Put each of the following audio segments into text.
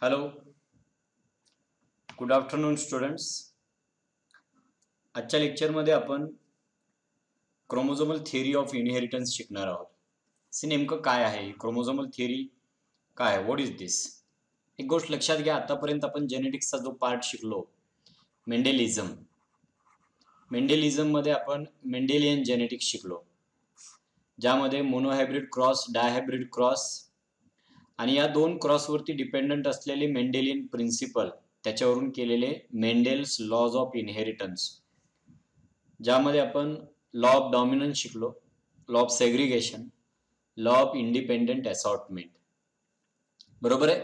Hello, good afternoon students. आजच्या लेक्चरमध्ये आपण क्रोमोझोमल थिअरी ऑफ इनहेरिटन्स शिकणार आहोत. नेमकं काय आहे क्रोमोझोमल थिअरी? काय, व्हॉट इज दिस? एक गोष्ट लक्षात घ्या, आतापर्यंत आपण जेनेटिक्सचा जो पार्ट शिकलो, मेंडेलिझममध्ये आपण मेंडेलियन जेनेटिक्स शिकलो, ज्यामध्ये मोनोहायब्रिड क्रॉस, डायहायब्रिड क्रॉस आणि या दोन क्रॉसवरती डिपेंडंट असलेले मेंडेलियन प्रिन्सिपल, त्याच्यावरून केलेले मेंडेल्स लॉज ऑफ इनहेरिटन्स, ज्यामध्ये आपण लॉ ऑफ डॉमिनन्स शिकलो, law of segregation, law of independent assortment. बरोबर आहे.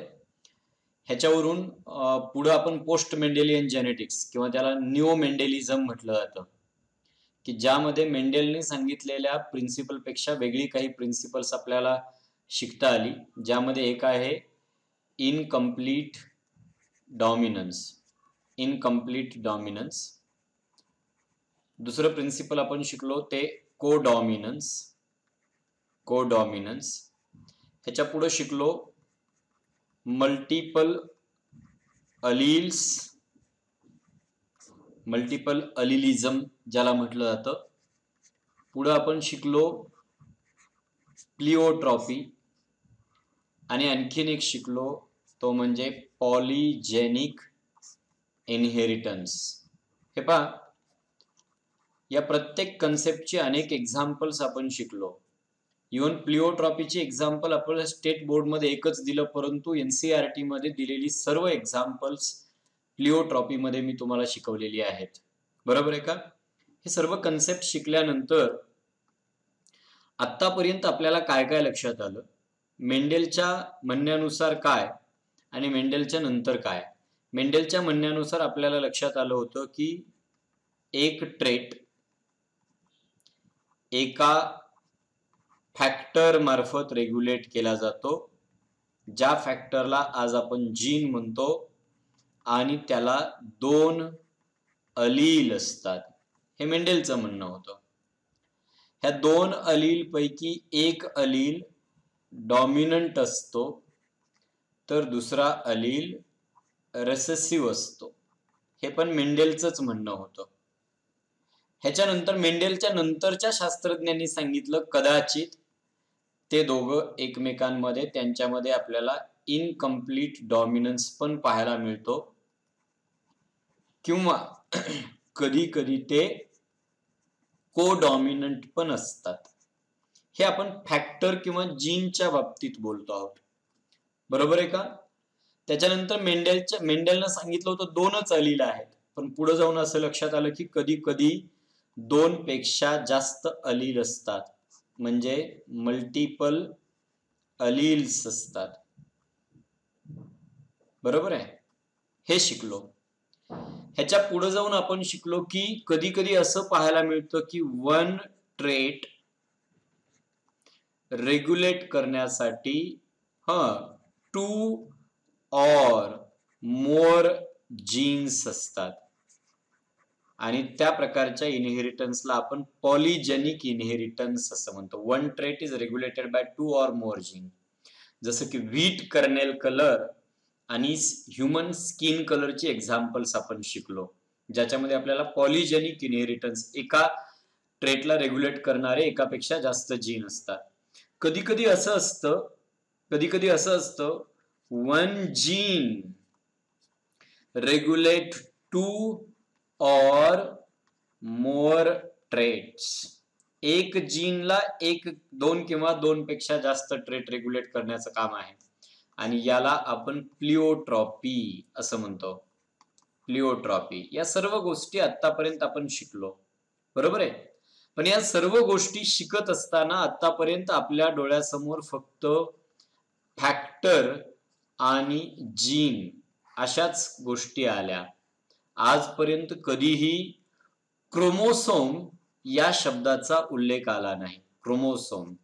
ह्याच्यावरून पुढे आपण पोस्ट मेंडेलियन जेनेटिक्स किंवा त्याला न्यू मेंडेलिझम म्हटलं जातं, की ज्यामध्ये मेंडेलने सांगितलेल्या प्रिन्सिपलपेक्षा वेगळी काही प्रिन्सिपल्स आपल्याला शिकता आली, ज्यामध्ये एक आहे इनकम्प्लीट डॉमिनन्स. दुसरं प्रिन्सिपल आपण शिकलो ते कोडॉमिनन्स. ह्याच्या पुढे शिकलो मल्टिपल अलिलिझम ज्याला म्हटलं जातं. पुढे आपण शिकलो प्लिओट्रॉपी आणि आणखीन एक शिकलो तो म्हणजे पॉलीजेनिक इनहेरिटन्स. हे पहा, या प्रत्येक कन्सेप्टचे अनेक एक्झाम्पल्स आपण शिकलो. इव्हन प्लिओट्रॉपीची एक्झाम्पल आपल्याला स्टेट बोर्डमध्ये एकच दिलं, परंतु NCERT मध्ये दिलेली सर्व एक्झाम्पल्स प्लिओट्रॉपीमध्ये मी तुम्हाला शिकवलेली आहेत. बरोबर आहे का? हे सर्व कन्सेप्ट शिकल्यानंतर आतापर्यंत आपल्याला काय काय लक्षात आलं, मेंडेलच्या म्हणण्यानुसार काय आणि मेंडेलच्या नंतर काय. मेंडेलच्या म्हणण्यानुसार आपल्याला लक्षात आलं होतं की एक ट्रेट एका फॅक्टर मार्फत रेग्युलेट केला जातो, ज्या फॅक्टरला आज आपण जीन म्हणतो, आणि त्याला दोन अलील असतात. हे मेंडेलचं म्हणणं होतं. ह्या दोन अलील पैकी एक अलील डॉमिनंट असतो तर दुसरा अलील रिसेसिव्ह असतो. हे पण मेंडेलचंच म्हणणं होतं. ह्याच्यानंतर मेंडेलच्या नंतरच्या शास्त्रज्ञांनी सांगितलं कदाचित ते दोघं एकमेकांमध्ये त्यांच्यामध्ये आपल्याला इनकम्प्लीट डॉमिनन्स पण पाहायला मिळतो, किंवा कधी कधी ते कोडॉमिनंट पण असतात. हे आपण फॅक्टर किंवा जीनच्या बाबतीत बोलतो आहोत. बरोबर आहे का? त्याच्यानंतर मेंडेलनं सांगितलं होतं दोनच अलील आहेत, पण पुढे जाऊन असं लक्षात आलं की कधी कधी दोन पेक्षा जास्त अलील असतात, म्हणजे मल्टिपल अलील्स असतात. बरोबर आहे, हे शिकलो. ह्याच्या पुढे जाऊन आपण शिकलो की कधी कधी असं पाहायला मिळतं की वन ट्रेट रेग्युलेट करण्यासाठी टू ऑर मोर जीन्स असतात, आणि त्या प्रकारच्या इनहेरिटन्सला आपण पॉलीजेनिक इनहेरिटन्स असं म्हणतो. One trait is regulated by two or more gene. जसं की व्हीट कर्नेल कलर आणि ह्युमन स्किन कलरची एक्झाम्पल्स आपण शिकलो, ज्याच्यामध्ये आपल्याला पॉलीजेनिक इनहेरिटन्स, एका ट्रेटला रेग्युलेट करणारे एकापेक्षा जास्त जीन असतात. कधी कधी असं असतं वन जीन रेग्युलेट टू और मोर ट्रेट्स. एक जीनला दोन किंवा दोन पेक्षा जास्त ट्रेट रेग्युलेट करण्याचं काम आहे, आणि याला आपण प्लिओट्रॉपी असं म्हणतो. प्लिओट्रॉपी. या सर्व गोष्टी आतापर्यंत आपण शिकलो. बरोबर आहे. पण या सर्व गोष्टी शिकत असताना आतापर्यंत आपल्या डोळ्यासमोर फक्त फॅक्टर आणि जीन अशाच गोष्टी आल्या. आजपर्यंत कधीही क्रोमोसोम या शब्दाचा उल्लेख आला नाही. क्रोमोसोम.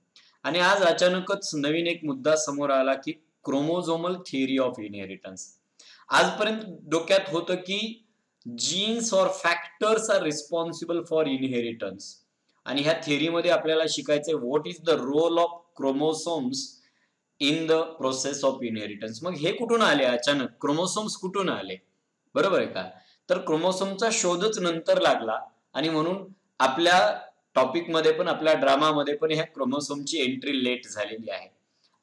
आणि आज अचानकच नवीन एक मुद्दा समोर आला की क्रोमोझोमल थिअरी ऑफ इनहेरिटन्स. आजपर्यंत डोक्यात होतं की जीन्स और factors are responsible for inheritance, आणि ह्या थिअरीमध्ये आपल्याला शिकायचंय what is the role of chromosomes in the process of inheritance. मग हे कुठून आले अचानक? क्रोमोसोम्स कुठून आले? बरोबर आहे का? तर क्रोमोसोमचा शोधच नंतर लागला आणि म्हणून आपल्या टॉपिक मध्ये पण, आपल्या ड्रामामध्ये पण ह्या क्रोमोसोमची एंट्री लेट झालेली आहे.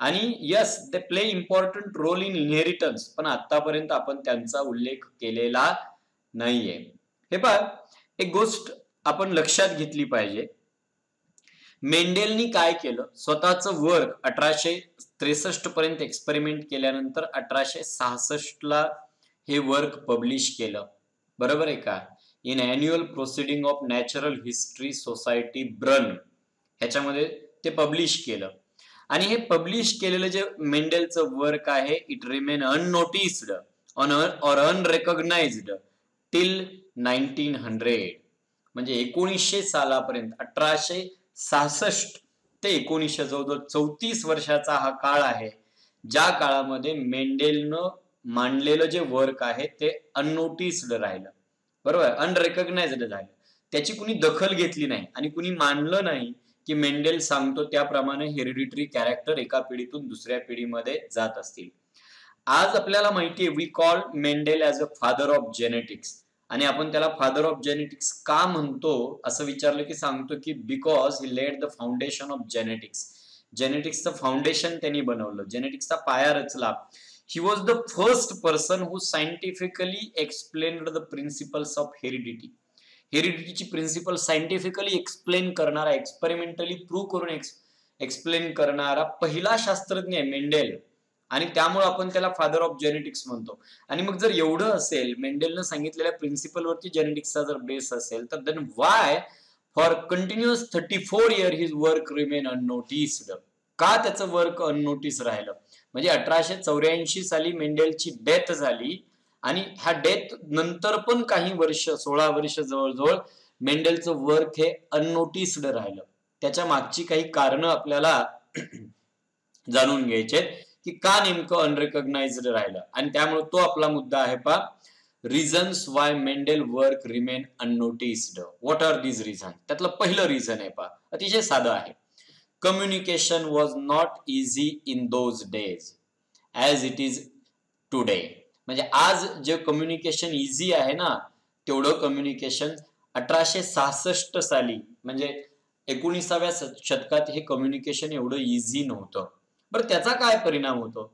आणि yes, they play important role in inheritance, पण आतापर्यंत आपण त्यांचा उल्लेख केलेला नाहीये. हे पहा, एक गोष्ट आपण लक्षात घेतली पाहिजे. मेंडेलनी काय केलं? स्वतःचं वर्क 1863 पर्यंत एक्सपेरिमेंट केल्यानंतर 1866 ला हे वर्क पब्लिश केलं. बरोबर आहे का? In annual proceeding of natural history society Brunn, ह्याच्यामध्ये ते पब्लिश केलं. आणि हे पब्लिश केलेलं जे मेंडेलचं वर्क आहे, it remain unnoticed or unrecognised till 1900. म्हणजे 1900 सालापर्यंत, 1866 ते 1900, जवळजवळ 34 वर्षाचा हा काळ आहे, ज्या काळामध्ये मेंडेलनं मांडलेलं जे वर्क आहे ते अननोटिस्ड राहिलं. बरोबर, अनरेकॉग्नाइज्ड झालं. त्याची कुणी दखल घेतली नाही आणि कुणी मानलं नाही की मेंडेल सांगतो त्याप्रमाणे हेरिडिटरी कॅरेक्टर एका पिढीतून दुसऱ्या पिढीमध्ये जात असतील. आज आपल्याला माहितीये, we call Mendel as a father of genetics. आणि आपण त्याला फादर ऑफ जेनेटिक्स का म्हणतो असं विचारलं की सांगतो की because he laid the foundation of genetics. जेनेटिक्सचं फाउंडेशन त्यांनी बनवलं, जेनेटिक्सचा पाया रचला. He was the first person who scientifically explained the principles of heredity. हेरिडिटीची प्रिन्सिपल सायंटिफिकली एक्सप्लेन करणारा, एक्सपेरिमेंटली प्रूव्ह करून एक्सप्लेन करणारा पहिला शास्त्रज्ञ आहे मेंडेल. आणि त्यामुळे आपण त्याला फादर ऑफ जेनेटिक्स म्हणतो. आणि मग जर एवढं असेल, मेंडेलनं सांगितलेल्या प्रिन्सिपलवरती जेनेटिक्सचा जर बेस असेल, तर then why for continuous 34 year his work remain unnoticed? का त्याचं वर्क अननोटिस राहिलं? म्हणजे 1884 साली मेंडेलची डेथ झाली आणि ह्या डेथ नंतर पण काही वर्ष, 16 वर्ष जवळजवळ मेंडेलचं वर्क हे अननोटिस्ड राहिलं. त्याच्या मागची काही कारणं आपल्याला जाणून घ्यायचे की का नेमकं अनरेकॉग्नाइज्ड राहिलं. आणि त्यामुळे तो आपला मुद्दा आहे पहा, reasons why Mendel work remain unnoticed. What are these reason? त्यातलं पहिलं रिझन आहे पहा, अतिशय साधं आहे. Communication was not easy in those days as it is today. म्हणजे आज जे कम्युनिकेशन इझी आहे ना, तेवढं कम्युनिकेशन 1866 साली, म्हणजे 19व्या शतकात हे कम्युनिकेशन एवढं इझी नव्हतं. बरं, त्याचा काय परिणाम होतो?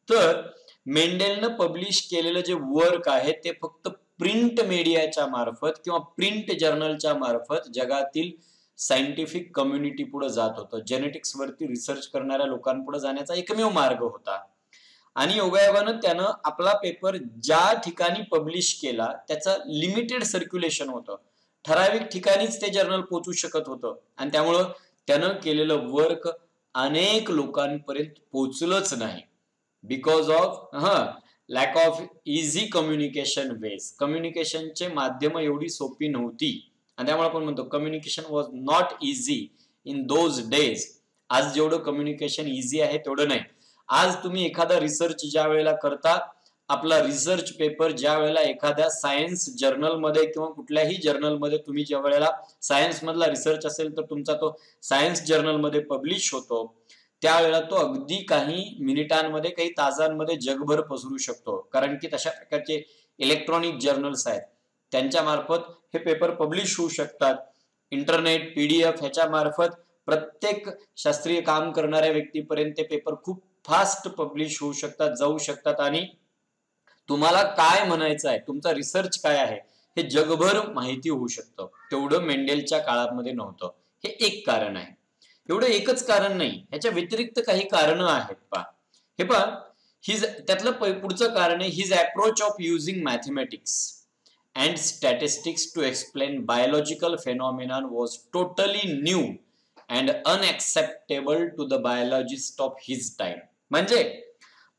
तर मेंडेलनं पब्लिश केलेलं जे वर्क आहे ते फक्त प्रिंट मीडियाच्या मार्फत किंवा प्रिंट जर्नलच्या मार्फत जगातील सायंटिफिक कम्युनिटी पुढे जात होतं. जेनेटिक्स वरती रिसर्च करणाऱ्या लोकांपुढे जाण्याचा एकमेव मार्ग होता. आणि योगायोगानं त्यानं आपला पेपर ज्या ठिकाणी पब्लिश केला त्याचं लिमिटेड सर्क्युलेशन होतं, ठराविक ठिकाणीच ते जर्नल पोहोचू शकत होतं. आणि त्यामुळं त्यानं केलेलं वर्क अनेक लोकांपर्यंत पोहोचलंच नाही, because of lack of easy communication ways. कम्युनिकेशनचे माध्यम एवढी सोपी नव्हती आणि त्यामुळे आपण म्हणतो communication was not easy in those days. आज जेवढं कम्युनिकेशन इझी आहे तेवढं नाही. आज तुम्ही एखादा रिसर्च ज्या वेळेला करता, आपला रिसर्च पेपर ज्या वेळेला एखाद्या सायन्स जर्नलमध्ये किंवा कुठल्याही जर्नलमध्ये, तुम्ही ज्या वेळेला सायन्स मधला रिसर्च असेल तर तुमचा तो सायन्स जर्नलमध्ये पब्लिश होतो, त्यावेळेला तो अगदी काही मिनिटांमध्ये, काही तासांमध्ये जगभर पसरू शकतो. कारण की तशा प्रकारचे इलेक्ट्रॉनिक जर्नल्स आहेत, त्यांच्या मार्फत हे पेपर पब्लिश होऊ शकतात. इंटरनेट, PDF ह्याच्या मार्फत प्रत्येक शास्त्रीय काम करणाऱ्या व्यक्तीपर्यंत ते पेपर खूप फास्ट पब्लिश होऊ शकतात, जाऊ शकतात. आणि तुम्हाला काय म्हणायचं आहे, तुमचा रिसर्च काय आहे, हे जगभर माहिती होऊ शकतं. तेवढं मेंडेलच्या काळामध्ये नव्हतं. हे एक कारण आहे. एवढं एकच कारण नाही, ह्याच्या व्यतिरिक्त काही कारणं आहेत पहा. हे पहा, त्यातलं पुढचं कारण आहे, his approach of using mathematics and statistics to explain biological phenomena was totally new and unacceptable to the biologist of his time. म्हणजे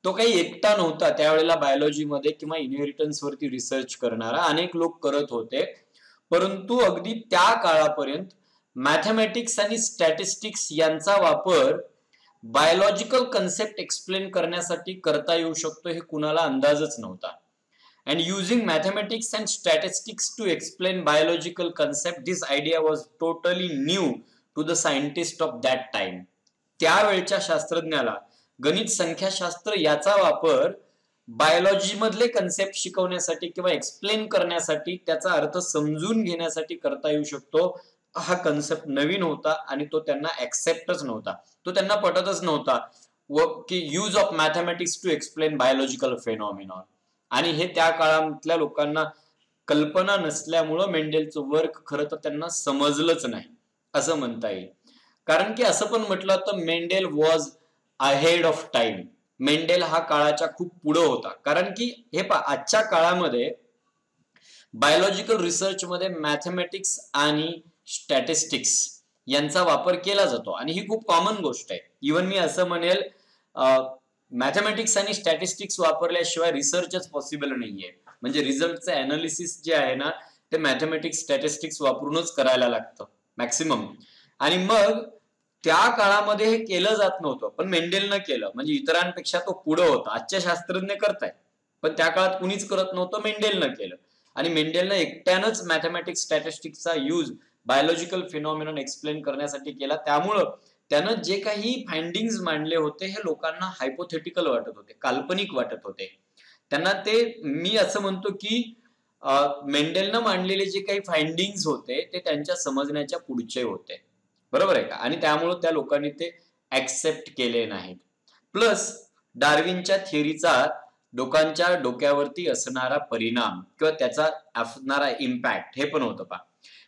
तो काही एकटा नव्हता त्यावेळेला बायोलॉजीमध्ये किंवा इनहेरिटन्स वरती रिसर्च करणारा, अनेक लोक करत होते. परंतु अगदी त्या काळापर्यंत मॅथमॅटिक्स आणि स्टॅटिस्टिक्स यांचा वापर बायोलॉजिकल कन्सेप्ट एक्सप्लेन करण्यासाठी करता येऊ शकतो हे कुणाला अंदाजच नव्हता. And using mathematics and statistics to explain biological concept, this idea was totally new to the scientist of that time. त्यावेळच्या शास्त्रज्ञाला गणित, संख्याशास्त्र याचा वापर बायोलॉजी मधले कन्सेप्ट शिकवण्यासाठी किंवा एक्सप्लेन करण्यासाठी, त्याचा अर्थ समजून घेण्यासाठी करता येऊ शकतो. हा कन्सेप्ट नवीन होता आणि तो त्यांना ऍक्सेप्टच नव्हता, तो त्यांना पटतच नव्हता की use of mathematics to explain biological phenomenon. आणि हे त्या काळातल्या लोकांना कल्पना नसल्यामुळं मेंडेलचं वर्क खरं तर त्यांना समजलंच नाही असं म्हणता येईल. कारण की असं पण म्हटलं तर Mendel was ahead of time. Mendel हा काळाच्या खूप पुढे होता. कारण की हे पहा, आजच्या काळामध्ये बायोलॉजिकल रिसर्च मध्ये मॅथमॅटिक्स आणि स्टॅटिस्टिक्स यांचा वापर केला जातो आणि ही खूप कॉमन गोष्ट आहे. इवन मी असं म्हणेल मॅथमॅटिक्स आणि स्टॅटिस्टिक्स वापरल्याशिवाय रिसर्चच पॉसिबल नाहीये. म्हणजे रिझल्टचं अनालिसिस जे आहे ना ते मॅथमॅटिक्स स्टॅटिस्टिक्स वापरूनच करायला लागतं मॅक्सिमम. आणि मग त्या काळामध्ये हे केलं जात नव्हतं, पण मेंडेलनं केलं. म्हणजे इतरांपेक्षा तो पुढे होता. आजच्या शास्त्रज्ञ करतायत पण त्या काळात कुणीच करत नव्हतं, मेंडेलनं केलं. आणि मेंडेलनं एकट्यानंच मॅथमॅटिक्स स्टॅटिस्टिक्सचा यूज बायोलॉजिकल फिनॉमिनॉन एक्सप्लेन करण्यासाठी केला. त्यामुळं त्यानं जे काही फाइंडिंग्स मांडले होते हे लोकांना हायपोथेटिकल वाटत होते, काल्पनिक वाटत होते. त्यांना ते, मी असं म्हणतो की मेंडेलनं मांडलेले जे काही फाइंडिंग्स होते ते त्यांच्या समजण्याच्या पुढचे होते. बरोबर आहे का? आणि त्यामुळं त्या लोकांनी ते ऍक्सेप्ट केले नाहीत. प्लस डार्विनच्या थिअरीचा लोकांच्या डोक्यावरती असणारा परिणाम किंवा त्याचा असणारा इम्पॅक्ट हे पण होतं पहा.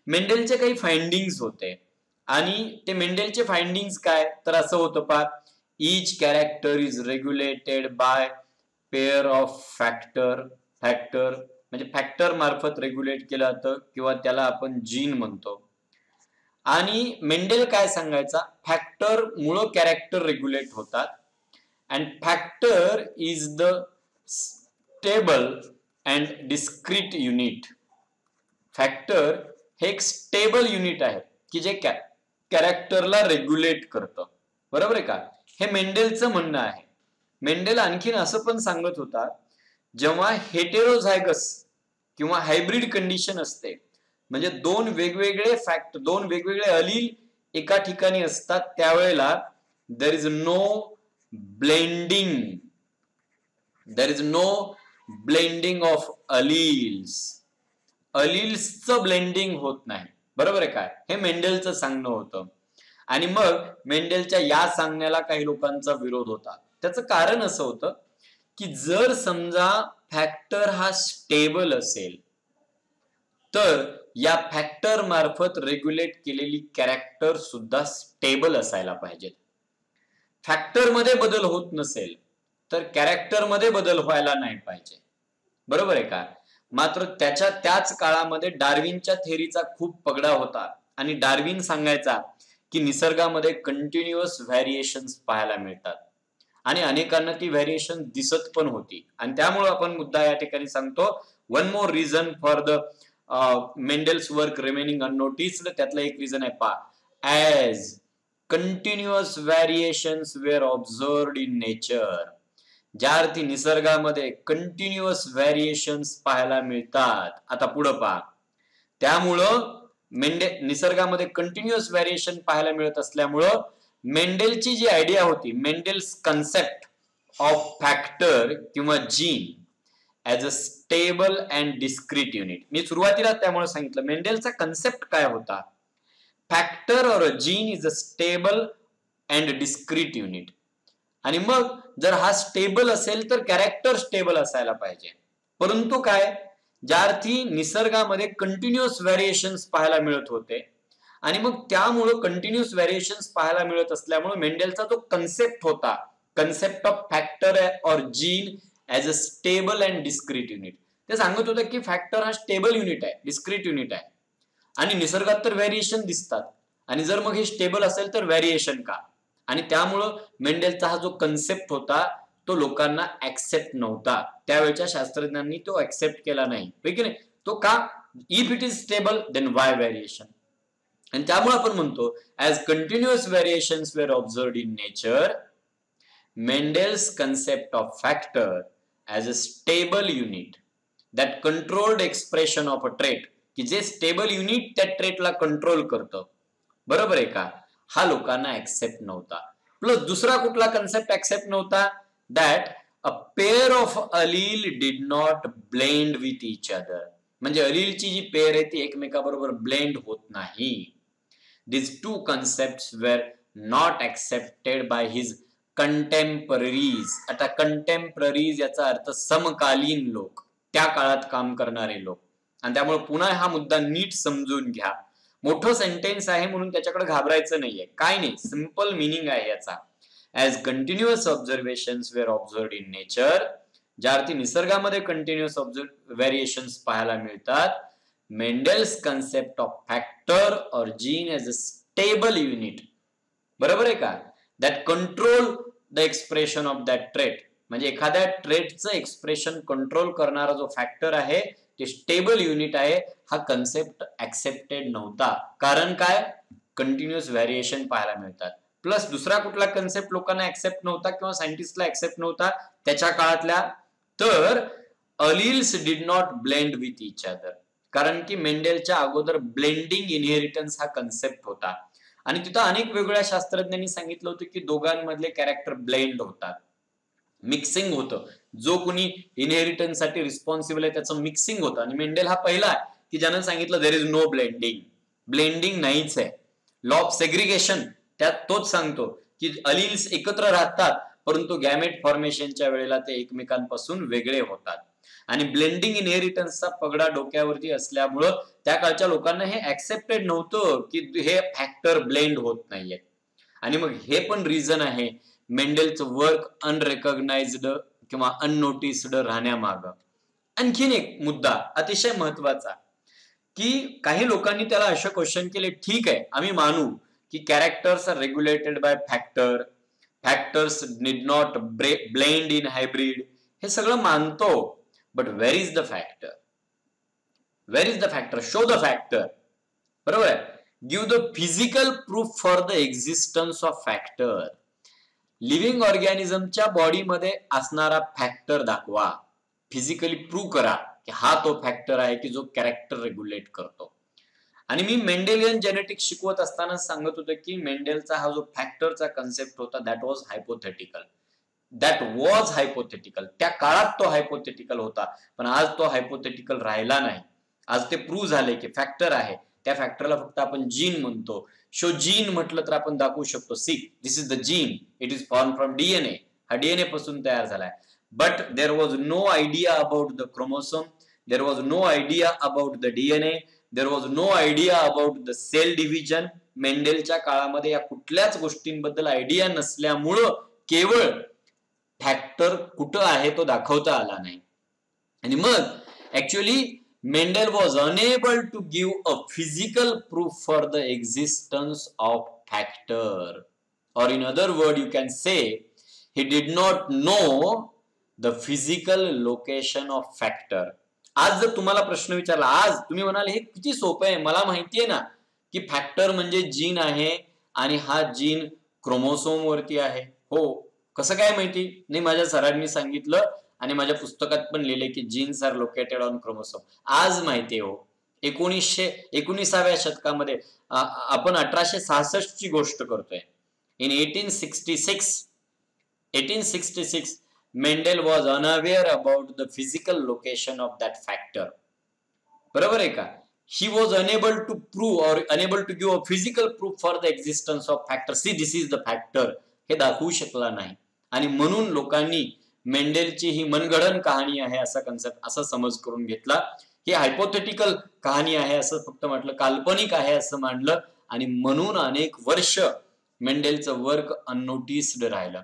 मेंडेलचे काही फाइंडिंग्स होते आणि ते मेंडेलचे फाइंडिंग्स काय तर असं होतं पहा, each character is regulated by pair of factor. Factor म्हणजे फॅक्टर मार्फत रेग्युलेट केलं जातं किंवा त्याला आपण जीन म्हणतो. आणि मेंडेल काय सांगायचा, फॅक्टर मुळे कॅरेक्टर रेग्युलेट होतात and factor is the stable and discrete unit. Factor हे एक स्टेबल युनिट आहे की जे कॅरेक्टरला रेग्युलेट करतं. बरोबर आहे का? हे मेंडेलचं म्हणणं आहे. मेंडेल आणखीन असं पण सांगत होता, जेव्हा हेटेरोझायगस किंवा हायब्रिड कंडिशन असते, म्हणजे दोन वेगवेगळे अलील एका ठिकाणी असतात, त्यावेळेला there is no blending of alleles. अलील्सचं ब्लेंडिंग होत नाही. बरोबर आहे काय? हे मेंडेलचं सांगणं होतं. आणि मग मेंडेलच्या या सांगण्याला काही लोकांचा विरोध होता. त्याचं कारण असं होतं की जर समजा फॅक्टर हा स्टेबल असेल तर या फॅक्टर मार्फत रेग्युलेट केलेली कॅरेक्टर सुद्धा स्टेबल असायला पाहिजेत. फॅक्टर मध्ये बदल होत नसेल तर कॅरेक्टर मध्ये बदल व्हायला नाही पाहिजे. बरोबर आहे का? मात्र त्याच काळामध्ये डार्विनच्या थेअरीचा खूप पगडा होता आणि डार्विन सांगायचा की निसर्गामध्ये कंटिन्युअस व्हॅरिएशन्स पाहायला मिळतात आणि अनेकांना ती व्हॅरिएशन दिसत पण होती. आणि त्यामुळे आपण मुद्दा या ठिकाणी सांगतो, one more reason for the Mendel's work remaining unnoticed. त्यातलं एक रिझन आहे पहा, as continuous variations were observed in nature. ज्या अर्थी निसर्गामध्ये कंटिन्युअस व्हॅरिएशन्स पाहायला मिळतात, आता पुढं पहा, त्यामुळं निसर्गामध्ये कंटिन्युअस व्हॅरिएशन पाहायला मिळत असल्यामुळं मेंडेलची जी आयडिया होती, मेंडेल्स कन्सेप्ट ऑफ फॅक्टर किंवा gene as a stable and discrete unit. मी सुरुवातीला त्यामुळे सांगितलं मेंडेलचा कन्सेप्ट काय होता, factor or a gene is a stable and discrete unit. आणि मग जर हा स्टेबल असेल तर कॅरेक्टर स्टेबल असायला पाहिजे. परंतु काय, ज्या अर्थी निसर्गामध्ये कंटिन्युअस व्हॅरिएशन्स पाहायला मिळत होते आणि मग त्यामुळं कंटिन्युअस व्हॅरिएशन्स पाहायला मिळत असल्यामुळे मेंडेलचा जो कन्सेप्ट होता, कन्सेप्ट ऑफ फॅक्टर और gene as a stable and discrete unit, ते सांगत होतं की फॅक्टर हा स्टेबल युनिट आहे, डिस्क्रीट युनिट आहे आणि निसर्गात तर व्हॅरिएशन दिसतात आणि जर मग हे स्टेबल असेल तर व्हॅरिएशन का. आणि त्यामुळं मेंडेलचा हा जो कन्सेप्ट होता तो लोकांना ऍक्सेप्ट नव्हता. त्यावेळच्या शास्त्रज्ञांनी तो ऍक्सेप्ट केला नाही. तो का, if it is stable then why variation. आणि त्यामुळे आपण म्हणतो as continuous variations were observed in nature, Mendel's concept of factor as a stable unit that controlled expression of a trait, की जे स्टेबल युनिट त्या ट्रेटला कंट्रोल करतं. बरोबर आहे का? हा लोकांना ऍक्सेप्ट नव्हता. प्लस दुसरा कुठला कन्सेप्ट ऍक्सेप्ट नव्हता, that a pair of allele did not blend with each other, म्हणजे अलीलची जी पेअर आहे ती एकमेकाबरोबर ब्लेंड होत नाही. These two concepts were not accepted by his contemporaries. आता contemporaries याचा अर्थ समकालीन लोक, त्या काळात काम करणारे लोक. आणि त्यामुळे पुन्हा हा मुद्दा नीट समजून घ्या. मोठं सेंटेन्स आहे म्हणून त्याच्याकडे घाबरायचं नाहीये, काय नाही, सिंपल मिनिंग आहे याचा. As continuous observations were observed in nature, ज्या अर्थी निसर्गामध्ये कंटिन्युअस व्हेरिएशन्स पाहायला मिळतात, Mendel's concept of factor or gene as a stable unit, बरोबर आहे का, that control the expression of that trait, म्हणजे एखाद्या ट्रेटचं एक्सप्रेशन कंट्रोल करणारा जो फॅक्टर आहे ते स्टेबल युनिट आहे, हा कन्सेप्ट ऍक्सेप्टेड नव्हता. कारण काय, कंटिन्युअस व्हेरिएशन पाहायला मिळतात. प्लस दुसरा कुठला कन्सेप्ट लोकांना ऍक्सेप्ट नव्हता किंवा सायंटिस्टला ऍक्सेप्ट नव्हता त्याच्या काळातल्या, तर alleles did not blend with each other, कारण की मेंडेलच्या अगोदर ब्लेंडिंग इनहेरिटन्स हा कन्सेप्ट होता. आणि तिथं अनेक वेगवेगळ्या शास्त्रज्ञांनी सांगितलं होतं की दोघांमधले कॅरेक्टर ब्लेंड होतात, मिक्सिंग होतं, जो कोणी इनहेरिटन्स साठी रिस्पॉन्सिबल आहे त्याचं मिक्सिंग होतं. आणि मेंडेल हा पहिला आहे की ज्यानं सांगितलं there is no blending, blending नाहीच आहे. लॉ ऑफ सेग्रिगेशन त्यात तोच सांगतो की अलील्स एकत्र राहतात परंतु गॅमेट फॉर्मेशनच्या वेळेला ते एकमेकांपासून वेगळे होतात. आणि ब्लेंडिंग इनहेरिटन्सचा पगडा डोक्यावरती असल्यामुळं त्या काळच्या लोकांना हे ऍक्सेप्टेड नव्हतं की हे फॅक्टर ब्लेंड होत नाहीये. आणि मग हे पण रिझन आहे मेंडेलचं वर्क अनरेकॉग्नाइज्ड किंवा अननोटिस्ड राहण्यामाग. आणखीन एक मुद्दा अतिशय महत्वाचा, की काही लोकांनी त्याला असे क्वेश्चन केले, ठीक आहे आम्ही मानू की characters are regulated by factor, factors did not blend in hybrid, हे सगळं मानतो, but where is the factor, where is the factor, show the factor, बरोबर आहे. Give the physical proof for the existence of factor, living ऑर्गॅनिझमच्या बॉडीमध्ये असणारा factor दाखवा, physically prove करा की हा तो फॅक्टर आहे की जो कॅरेक्टर रेग्युलेट करतो. आणि मी मेंडेलियन जेनेटिक्स शिकवत असताना सांगत होतो की मेंडेलचा हा जो फॅक्टरचा कन्सेप्ट होता that was hypothetical, that was hypothetical, त्या काळात तो हायपोथेटिकल होता, पण आज तो हायपोथेटिकल राहिला नाही. आज ते प्रूव्ह झाले की फॅक्टर आहे, त्या फॅक्टरला फक्त आपण जीन म्हणतो. शो जीन म्हटलं तर आपण दाखवू शकतो, see this is the gene, it is form from DNA, हा डीएनए पासून तयार झालाय. But there was no idea about the chromosome, there was no idea about the DNA, there was no idea about the cell division. मेंडेलच्या काळामध्ये या कुठल्याच गोष्टींबद्दल idea नसल्यामुळं केवळ फॅक्टर कुठं आहे तो दाखवता आला नाही. आणि मग actually Mendel was unable to give a physical proof for the existence of factor, or in other word you can say he did not know the physical location of factor. आज जर तुम्हाला प्रश्न विचारला, आज तुम्ही म्हणाल हे किती सोपं आहे, मला माहितीये ना की फॅक्टर म्हणजे जीन आहे आणि हा जीन क्रोमोसोम वरती आहे. हो, कसं काय माहिती, नाही माझ्या सरांनी सांगितलं आणि माझ्या पुस्तकात पण लिहिले की genes are located on chromosome. आज माहिती हो, 19व्या शतकामध्ये आपण 1866 ची गोष्ट करतोय. In 1866 Mendel was unaware about the physical location of that factor, बरोबर आहे का. He was unable to prove or unable to give a physical proof for the existence of factor, see this is the factor, हे दाखवू शकला नाही. आणि म्हणून लोकांनी मेंडेलची ही मनगढन कहाणी आहे असा कन्सेप्ट, असा समज करून घेतला. ही हायपोथेटिकल कहाणी आहे असं फक्त म्हटलं, काल्पनिक आहे असं मानलं, आणि म्हणून अनेक वर्ष मेंडेलचं वर्क अननोटिस्ड राहिलं.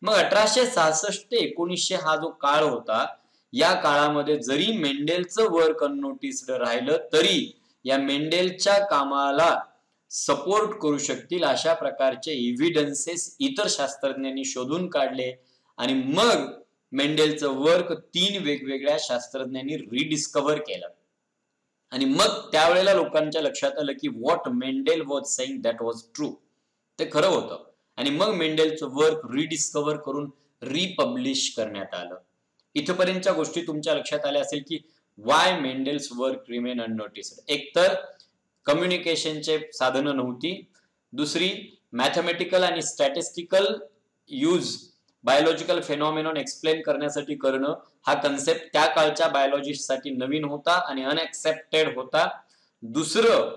मग 1866 ते 1900 हा जो काळ होता, या काळामध्ये जरी मेंडेलचं वर्क अननोटिस्ड राहिलं तरी या मेंडेलच्या कामाला सपोर्ट करू शकतील अशा प्रकारचे एव्हिडन्सेस इतर शास्त्रज्ञांनी शोधून काढले. आणि मग मेंडेलचं वर्क 3 वेगवेगळ्या शास्त्रज्ञांनी रिडिस्कव्हर केलं. आणि मग त्यावेळेला लोकांच्या लक्षात आलं की what Mendel was saying that was true, ते खरं होतं. आणि मग मेंडेलचं वर्क रिडिस्कव्हर करून रिपब्लिश करण्यात आलं. इथपर्यंतच्या गोष्टी तुमच्या लक्षात आल्या असेल की Y Mendel's work remain unnoticed. एक तर कम्युनिकेशनचे साधनं नव्हती, दुसरी मॅथमॅटिकल आणि statistical use biological phenomenon explain करण्यासाठी करणं हा कन्सेप्ट त्या काळच्या बायोलॉजिस्टसाठी नवीन होता आणि अनएक्सेप्टेड होता. दुसरं,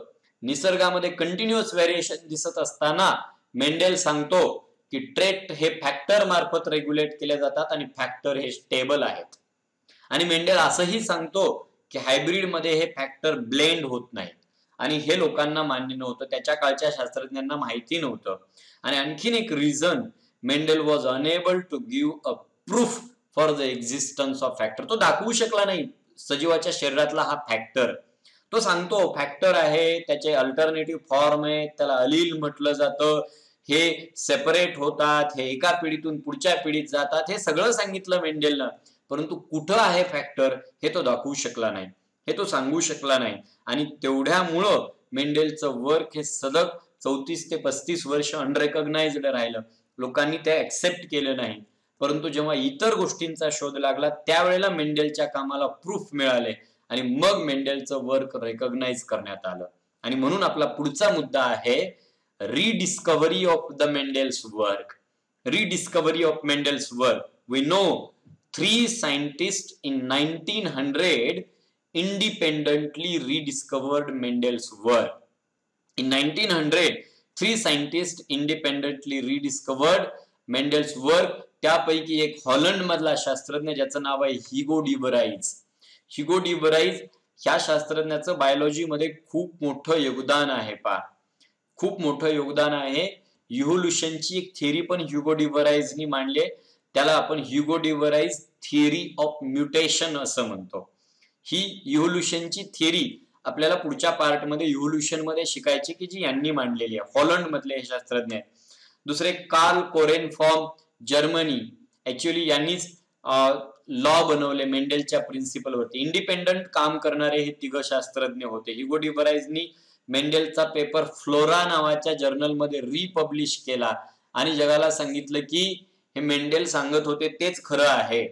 निसर्गामध्ये कंटिन्युअस व्हेरिएशन दिसत असताना मेंडेल सांगतो की ट्रेट हे फॅक्टर मार्फत रेग्युलेट केले जातात आणि फॅक्टर हे स्टेबल आहेत. आणि मेंडेल असंही सांगतो की हायब्रिड मध्ये हे फॅक्टर ब्लेंड होत नाही आणि हे लोकांना मान्य नव्हतं, त्याच्या काळच्या शास्त्रज्ञांना माहिती नव्हतं. आणि आणखीन एक reason, Mendel was unable to give a proof for the existence of factor. तो दाखवू शकला नाही सजीवाच्या शरीरातला हा फॅक्टर. तो सांगतो फॅक्टर आहे, त्याचे अल्टरनेटिव्ह फॉर्म आहे, त्याला अलील म्हटलं जातं, हे सेपरेट होतात, हे एका पिढीतून पुढच्या पिढीत जातात, हे सगळं सांगितलं मेंडेलनं. परंतु कुठं आहे फॅक्टर हे तो दाखवू शकला नाही, हे तो सांगू शकला नाही. आणि तेवढ्यामुळं मेंडेलचं वर्क हे सलग 34 ते 35 वर्ष अनरेकॉग्नाइज्ड राहिलं. लोकांनी ते ऍक्सेप्ट केलं नाही. परंतु जेव्हा इतर गोष्टींचा शोध लागला त्यावेळेला मेंडेलच्या कामाला प्रूफ मिळाले आणि मग मेंडेलचं वर्क रेकॉग्नाइज करण्यात आलं. आणि म्हणून आपला पुढचा मुद्दा आहे rediscovery of the Mendel's work. Rediscovery of Mendel's work. We know 3 scientists in 1900 independently rediscovered Mendel's work. In 1900, 3 scientists independently rediscovered Mendel's work. त्यापैकी एक हॉलंड मधला शास्त्रज्ञ ज्याचं नाव आहे हिगो डी बराईज. हिगो डी बराईज ह्या शास्त्रज्ञाचं बायोलॉजी मध्ये खूप मोठं योगदान आहे. खूप मोठं योगदान आहे. इव्होल्युशनची एक थिअरी पण ह्युगो डी बराईजनी मांडली, त्याला आपण Hugo de Vries theory of mutation असं म्हणतो. ही इव्होल्युशनची थिअरी आपल्याला पुढच्या पार्टमध्ये इव्होल्युशन मध्ये शिकायची की जी यांनी मांडलेली आहे. हॉलंड मधले हे शास्त्रज्ञ आहेत. दुसरे कार्ल कोरेनफॉर्म, जर्मनी. ऍक्च्युअली यांनीच लॉ बनवले मेंडेलच्या प्रिन्सिपलवरती. इंडिपेंडंट काम करणारे हे तिघ शास्त्रज्ञ होते. हिगो डी बराईजनी मेंडेलचा पेपर फ्लोरा नावाच्या जर्नलमध्ये रिपब्लिश केला आणि जगाला सांगितलं की हे मेंडेल सांगत होते तेच खरं आहे.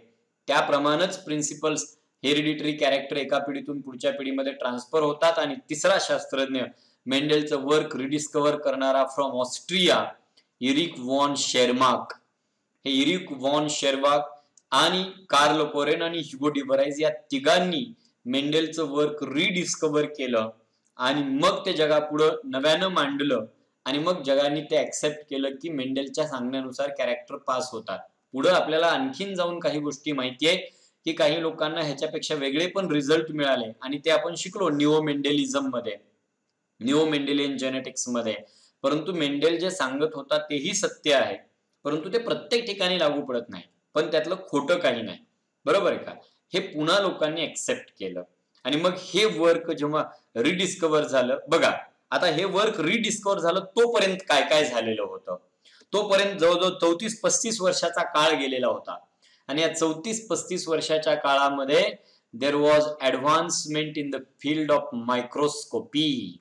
त्याप्रमाणेच प्रिन्सिपल्स हेरिडिटरी कॅरेक्टर एका पिढीतून पुढच्या पिढीमध्ये ट्रान्सफर होतात. आणि तिसरा शास्त्रज्ञ मेंडेलचं वर्क रिडिस्कव्हर करणारा फ्रॉम ऑस्ट्रिया, इरिक वॉन शेरमार्क. हे इरिक वॉन शेरमार्क आणि कार्ल कोरेन आणि ह्युगो डी बराईज या तिघांनी मेंडेलचं वर्क रिडिस्कव्हर केलं आणि मग ते जगापुढं नव्यानं मांडलं आणि मग जगाने ते ऍक्सेप्ट केलं की मेंडेलच्या सांगण्यानुसार कॅरेक्टर पास होतात. पुढे आपल्याला आणखीन जाऊन काही गोष्टी माहिती आहे की काही लोकांना ह्याच्यापेक्षा वेगळे पण रिझल्ट मिळाले आणि ते आपण शिकलो निओ मेंडेलिझम मध्ये, निओ मेंडेलियन जेनेटिक्स मध्ये. परंतु मेंडेल जे सांगत होता तेही सत्य आहे, परंतु ते प्रत्येक ठिकाणी लागू पडत नाही. पण त्यातलं खोटं काही नाही, बरोबर आहे का? हे पुन्हा लोकांनी ऍक्सेप्ट केलं आणि मग हे वर्क जेव्हा रिडिस्कव्हर झालं, बघा आता हे वर्क रिडिस्कव्हर झालं तोपर्यंत काय काय झालेलं होतं. तोपर्यंत जवळजवळ 34-35 वर्षाचा काळ गेलेला होता आणि या 34-35 वर्षाच्या काळामध्ये there was advancement in the field of microscopy.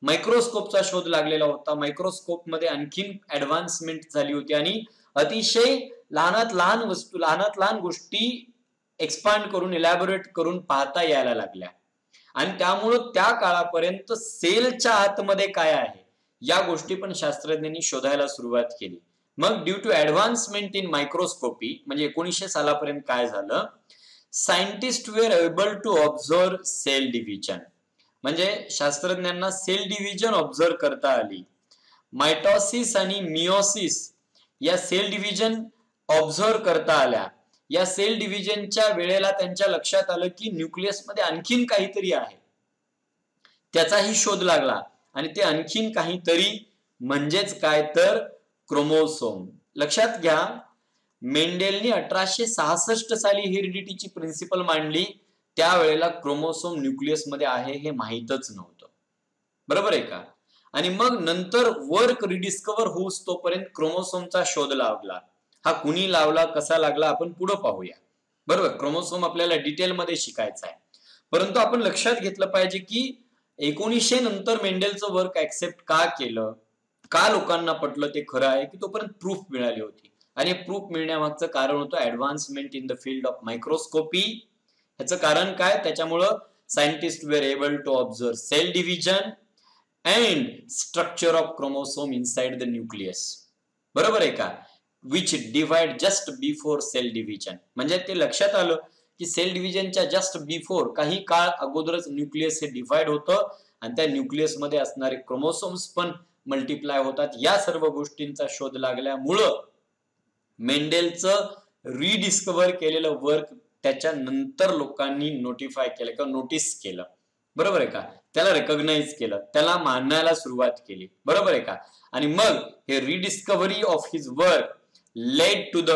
मायक्रोस्कोपचा शोध लागलेला होता. मायक्रोस्कोप मध्ये आणखीन ऍडव्हान्समेंट झाली होती आणि अतिशय लहानात लहान वस्तू, लहानात लहान गोष्टी एक्सपांड करून इलॅबोरेट करून पाहता यायला लागल्या. आणि त्यामुळं त्या काळापर्यंत सेलच्या आतमध्ये काय आहे या गोष्टी पण शास्त्रज्ञांनी शोधायला सुरुवात केली. मग due to advancement in microscopy म्हणजे 1900 सालापर्यंत काय झालं, scientist were able to observe cell division. म्हणजे शास्त्रज्ञांना सेल डिव्हिजन ऑब्झर्व करता आली. मायटॉसिस आणि मिओसिस या सेल डिव्हिजन ऑब्झर्व करता आल्या. या सेल डिव्हिजनच्या वेळेला त्यांच्या लक्षात आलं की न्यूक्लियस मध्ये आणखीन काहीतरी आहे, त्याचाही शोध लागला. आणि ते आणखीन काहीतरी म्हणजेच काय तर क्रोमोसोम. लक्षात घ्या, मेंडेलनी 1866 साली हेरिडिटीची प्रिन्सिपल मांडली. त्यावेळेला क्रोमोसोम न्यूक्लियस मध्ये आहे हे माहीतच नव्हतं, बरोबर आहे का? आणि मग नंतर वर्क रिडिस्कव्हर होऊस तोपर्यंत क्रोमोसोमचा शोध लावला. हा कुणी लावला, कसा लागला आपण पुढे पाहूया, बरोबर? क्रोमोसोम आपल्याला डिटेलमध्ये शिकायचा आहे. परंतु आपण लक्षात घेतलं पाहिजे की 1900 नंतर मेंडेलचं वर्क ऍक्सेप्ट का केलं, का लोकांना पटलं ते खरं आहे की तोपर्यंत प्रूफ मिळाली होती. आणि प्रूफ मिळण्यामागचं कारण होतं advancement in the field of microscopy. ह्याचं कारण काय, त्याच्यामुळं scientist were able to observe cell division and structure of chromosome inside the nucleus. बरोबर आहे का? Which divide just before cell division. म्हणजे ते लक्षात आलं की सेल डिव्हिजनच्या जस्ट बिफोर काही काळ अगोदरच न्यूक्लियस हे डिवाइड होतं आणि त्या न्यूक्लियस मध्ये असणारे क्रोमोसोम्स पण मल्टिप्लाय होतात. या सर्व गोष्टींचा शोध लागल्यामुळं मेंडेलचं रिडिस्कव्हर केलेलं वर्क त्याच्यानंतर लोकांनी नोटिफाय केलं किंवा नोटीस केलं. बरोबर आहे का? त्याला रेकॉग्नाइज केलं, त्याला मानायला सुरुवात केली. बरोबर आहे का? आणि मग हे rediscovery of his work led to the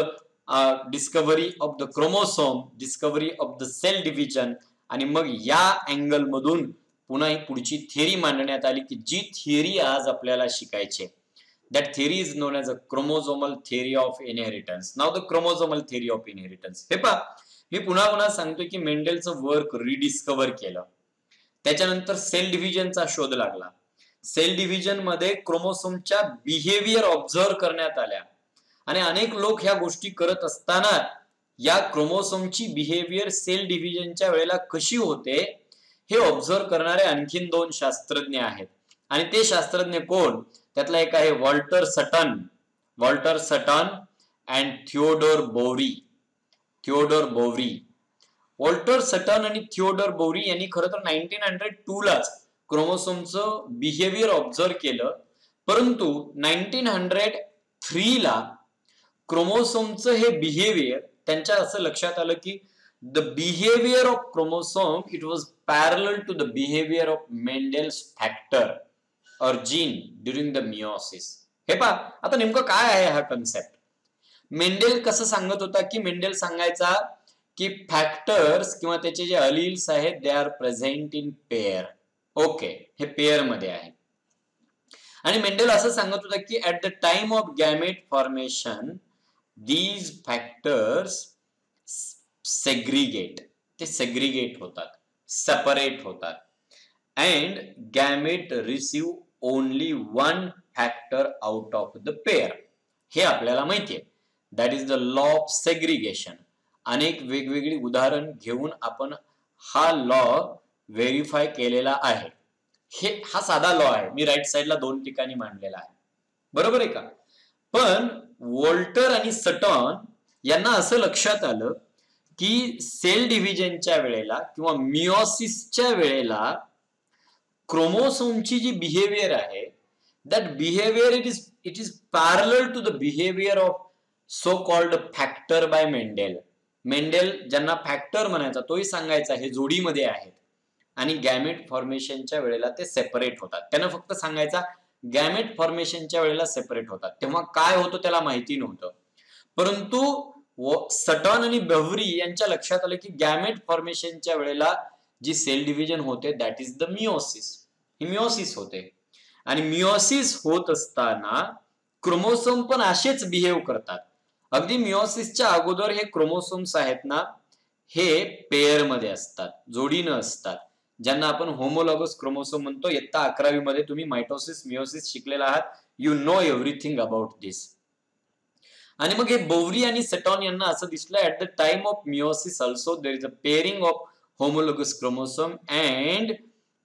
discovery of the chromosome, discovery of the cell division. आणि मग या अँगल मधून पुन्हा ही पुढची थिअरी मांडण्यात आली की जी थिअरी आज आपल्याला शिकायची. That theory is known as a chromosomal theory of inheritance. Now the chromosomal theory of inheritance. हे पहा, मी पुन्हा पुन्हा सांगतोय की मेंडेलचं वर्क रिडिस्कव्हर केलं. त्याच्यानंतर सेल डिव्हिजनचा शोध लागला. सेल डिव्हिजन मध्ये क्रोमोसोमच्या बिहेवियर ऑब्झर्व करण्यात आल्या आणि अनेक लोक ह्या गोष्टी करत असताना या क्रोमोसोमची बिहेवियर सेल डिव्हिजनच्या वेळेला कशी होते हे ऑब्झर्व करणारे आणखीन 2 शास्त्रज्ञ आहेत. आणि ते शास्त्रज्ञ कोण? त्यातला एक आहे वॉल्टर सटन अँड थिओडोर बोव्हरी. वॉल्टर सटन आणि थिओडोर बोव्हरी यांनी खरं तर 1902 लाच क्रोमोसोमचं बिहेवियर ऑब्झर्व केलं. परंतु 1903 ला क्रोमोसोमचं हे बिहेवियर त्यांच्या असं लक्षात आलं की the behaviour of chromosome it was parallel to the behaviour of Mendel's factor और जीन ड्युरिंग द मियोसिस. हे पहा, आता नेमकं काय आहे हा कन्सेप्ट? मेंडेल कसं सांगत होता की मेंडेल सांगायचा की फॅक्टर्स किंवा त्याचे जे अलील्स आहेत they are present in pair. Okay, हे पेअर मध्ये आहे. आणि मेंडेल असं सांगत होता की at the time of gamete formation these factors segregate होतात, सेपरेट होतात. And gamete receive only one factor out of the pair. हे आपल्याला माहितीये. That is the law of segregation. अनेक वेगवेगळी उदाहरण घेऊन आपण हा लॉ व्हेरीफाय केलेला आहे. हा साधा लॉ आहे. मी राईट साइडला 2 ठिकाणी मांडलेला आहे. बरोबर आहे का? पण वॉल्टर आणि सटन यांना असं लक्षात आलं की सेल डिव्हिजनच्या वेळेला किंवा मियोसिसच्या वेळेला क्रोमोसोमची जी बिहेवियर आहे that behaviour it is parallel to the behaviour of so called factor by Mendel. Mendel ज्यांना फॅक्टर म्हणायचा तोही सांगायचा हे जोडीमध्ये आहेत आणि गॅमेट फॉर्मेशनच्या वेळेला ते सेपरेट होतात. त्यानं फक्त सांगायचा गॅमेट फॉर्मेशनच्या वेळेला सेपरेट होतात. तेव्हा काय होतं त्याला माहिती नव्हतं. परंतु सटन आणि बोव्हरी यांच्या लक्षात आलं की गॅमेट फॉर्मेशनच्या वेळेला जी सेल डिव्हिजन होते that is the meiosis. He meiosis होते आणि मियोसिस होत असताना क्रोमोसोम पण असेच बिहेव करतात. अगदी मियोसिसच्या अगोदर हे क्रोमोसोम्स आहेत ना हे पेअर मध्ये असतात, जोडीनं असतात, ज्यांना आपण होमोलॉगस क्रोमोसोम म्हणतो. इयत्ता 11वी मध्ये तुम्ही मायटोसिस मियोसिस शिकलेला आहात. You know everything about this. आणि मग हे बोव्हरी आणि सटॉन यांना असं दिसलं at the time of meiosis also there is a pairing of homologous chromosome and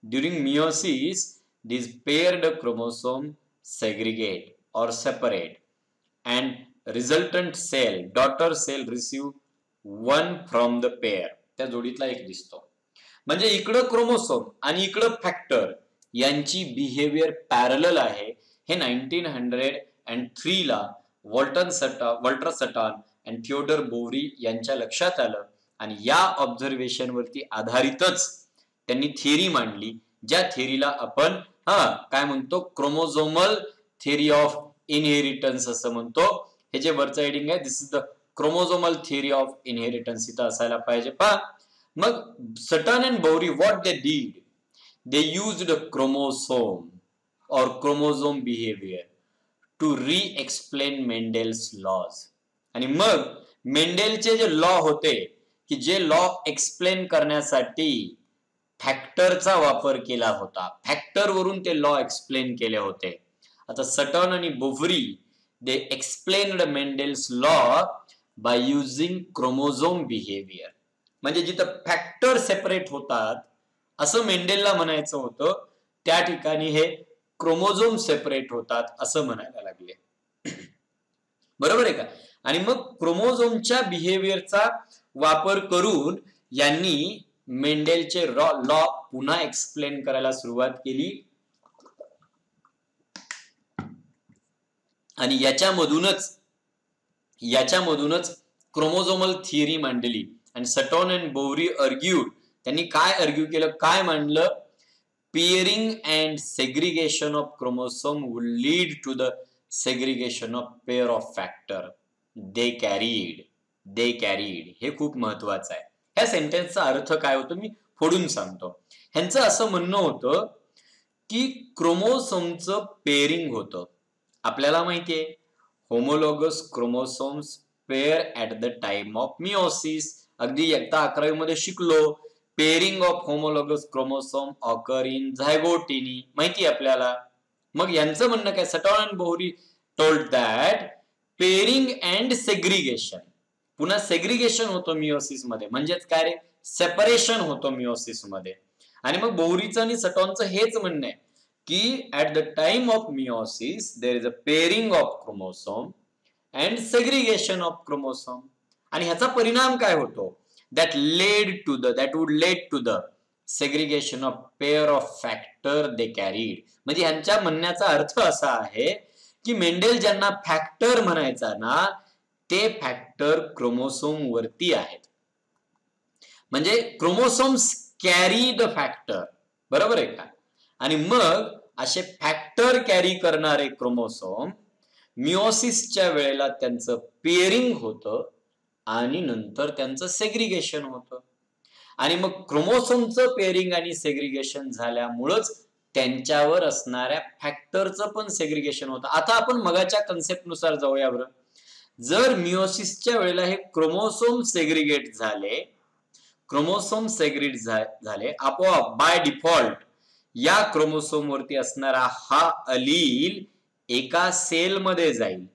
during meiosis these paired chromosome segregate or separate and resultant cell daughter cell receive one from the pair. त्या जोडीतला एक दिसतो. म्हणजे इकडं chromosome आणि इकडं factor यांची behaviour parallel आहे. हे 1903 ला वॉल्टर सटन आणि थिओडोर बोव्हरी यांच्या लक्षात आलं आणि या ऑब्झर्वेशन वरती आधारितच त्यांनी थिअरी मांडली, ज्या थिअरीला आपण काय म्हणतो क्रोमोझोमल थिअरी ऑफ इनहेरिटन्स असं म्हणतो. हे जे वरचं हेडिंग आहे this is the chromosomal theory of inheritance इथं असायला पाहिजे. पहा मग Sutton and Boveri what they did, they used chromosome or chromosome behaviour to re-explain Mendel's laws. आणि मग मेंडेलचे जे लॉ होते की जे लॉ एक्सप्लेन करण्यासाठी फॅक्टरचा वापर केला होता, फॅक्टर वरून ते लॉ एक्सप्लेन केले होते. आता सटन आणि Boveri they explained Mendel's law by using chromosome behaviour. म्हणजे जिथं फॅक्टर सेपरेट होतात असं मेंडेलला म्हणायचं होतं त्या ठिकाणी हे क्रोमोझोम सेपरेट होतात असं म्हणायला लागले. बरोबर आहे का? आणि मग क्रोमोझोमच्या बिहेवियरचा वापर करून यांनी मेंडेलचे लॉ पुन्हा एक्सप्लेन करायला सुरुवात केली आणि याच्यामधूनच क्रोमोझोमल थिअरी मांडली. आणि सटॉन अँड बोव्हरी आर्ग्यूड, त्यांनी काय आर्ग्यू केलं, काय मांडलं? Pairing and segregation of chromosome would lead to the segregation of pair of factor they carried. हे खूप महत्वाचं आहे. ह्या सेंटेन्सचा अर्थ काय होतो मी फोडून सांगतो. ह्यांचं असं म्हणणं होतं की क्रोमोसोमचं पेअरिंग होतं. आपल्याला माहितीये homologous chromosomes pair at the time of meiosis. अगदी इयत्ता 11वी मध्ये शिकलो. Pairing of homologous chromosome occur in zygotene, माहिती आपल्याला. मग यांचं म्हणणं काय? Sutton and Boveri told that pairing and segregation, पुन्हा सेग्रिगेशन होतं मिओसिस मध्ये, म्हणजेच काय रे? सेपरेशन होतं मिओसिस मध्ये. आणि मग बोव्हरीचं आणि सटॉनचं हेच म्हणणं आहे की at the time of meiosis there is a pairing of chromosome and segregation of chromosome. आणि ह्याचा परिणाम काय होतो? that would lead to the segregation of pair of factor they carried. म्हणजे ह्यांच्या म्हणण्याचा अर्थ असा आहे की मेंडेल ज्यांना फॅक्टर म्हणायचा ना, ते फॅक्टर क्रोमोसोम वरती आहेत. म्हणजे क्रोमोसोम्स कॅरी द फॅक्टर, बरोबर आहे का? आणि मग असे फॅक्टर कॅरी करणारे क्रोमोसोम मिओसिसच्या वेळेला त्यांचं पेअरिंग होतं आणि नंतर त्यांचं सेग्रिगेशन होतं. आणि मग क्रोमोसोमचं पेअरिंग आणि सेग्रिगेशन झाल्यामुळंच त्यांच्यावर असणाऱ्या फॅक्टरचं पण सेग्रिगेशन होतं. आता आपण मगाच्या कन्सेप्ट नुसार जाऊया बरं. जर मिओसिसच्या वेळेला हे क्रोमोसोम सेग्रिगेट झाले आपोआप बाय डिफॉल्ट या क्रोमोसोम वरती असणारा हा अलील एका सेलमध्ये जाईल,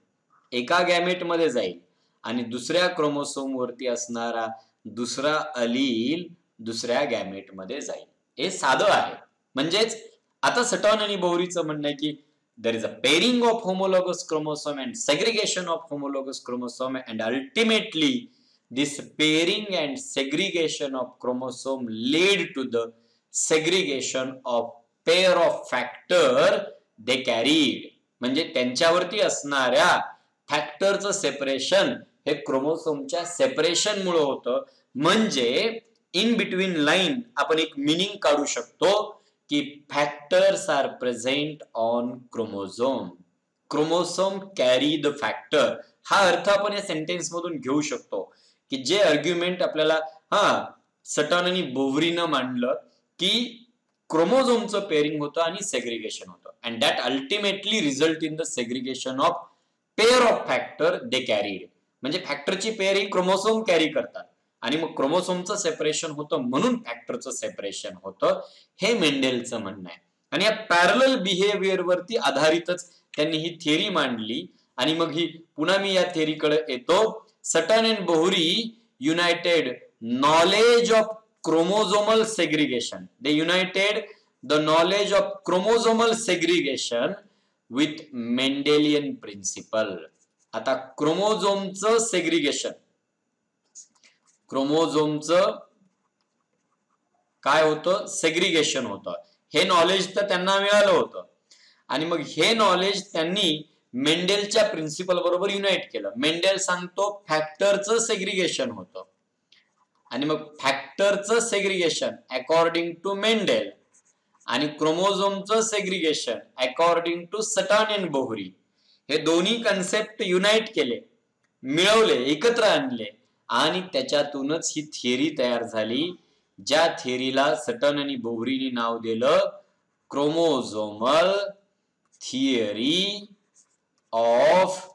एका गॅमेटमध्ये जाईल आणि दुसऱ्या क्रोमोसोम वरती असणारा दुसरा अलील दुसऱ्या गॅमेटमध्ये जाईल. हे साधं आहे. म्हणजेच आता सटॉन आणि बोव्हरीचं म्हणणं आहे की there is a pairing of homologous chromosome and segregation of homologous chromosome, and ultimately this pairing and segregation of chromosome lead to the segregation of pair of factor they carried. म्हणजे त्यांच्यावरती असणाऱ्या फॅक्टरचं सेपरेशन हे क्रोमोसोमच्या separation मुळे होतं. म्हणजे in between line आपण एक meaning काढू शकतो की factors are present on chromosome, chromosome carry the factor. हा अर्थ आपण या सेंटेन्स मधून घेऊ शकतो की जे आर्ग्युमेंट आपल्याला सटॉन आणि बोव्हरीनं मांडलं की क्रोमोझोमचं पेअरिंग होतं आणि सेग्रिगेशन होतं, and that ultimately result in the segregation of pair of factor they carried. म्हणजे फॅक्टरची पेअर ही क्रोमोसोम कॅरी करतात आणि मग क्रोमोसोमचं सेपरेशन होतं म्हणून फॅक्टरचं सेपरेशन होतं, हे मेंडेलचं म्हणणं आहे. आणि या पॅरलल बिहेवियर वरती आधारितच त्यांनी ही थिअरी मांडली. आणि मग ही पुन्हा मी या थिअरीकडे येतो. Sutton and Boveri united knowledge of chromosomal segregation, they united the knowledge of chromosomal segregation with Mendelian principle. आता क्रोमोझोमचं सेग्रिगेशन, क्रोमोझोमचं काय होतं? सेग्रिगेशन होतं. हे नॉलेज तर त्यांना मिळालं होतं आणि मग हे नॉलेज त्यांनी मेंडेलच्या प्रिन्सिपल बरोबर युनाइट केलं. मेंडेल सांगतो फॅक्टरचं सेग्रिगेशन होतं आणि मग फॅक्टरचं सेग्रिगेशन अकॉर्डिंग टू मेंडेल आणि क्रोमोझोमचं सेग्रिगेशन अकॉर्डिंग टू सटॉन अँड बोव्हरी, हे दोन्ही कन्सेप्ट युनाइट केले, मिळवले, एकत्र आणले आणि त्याच्यातूनच ही थिअरी तयार झाली, ज्या थिअरीला सटन आणि बोव्हरीने नाव दिलं क्रोमोझोमल थिअरी ऑफ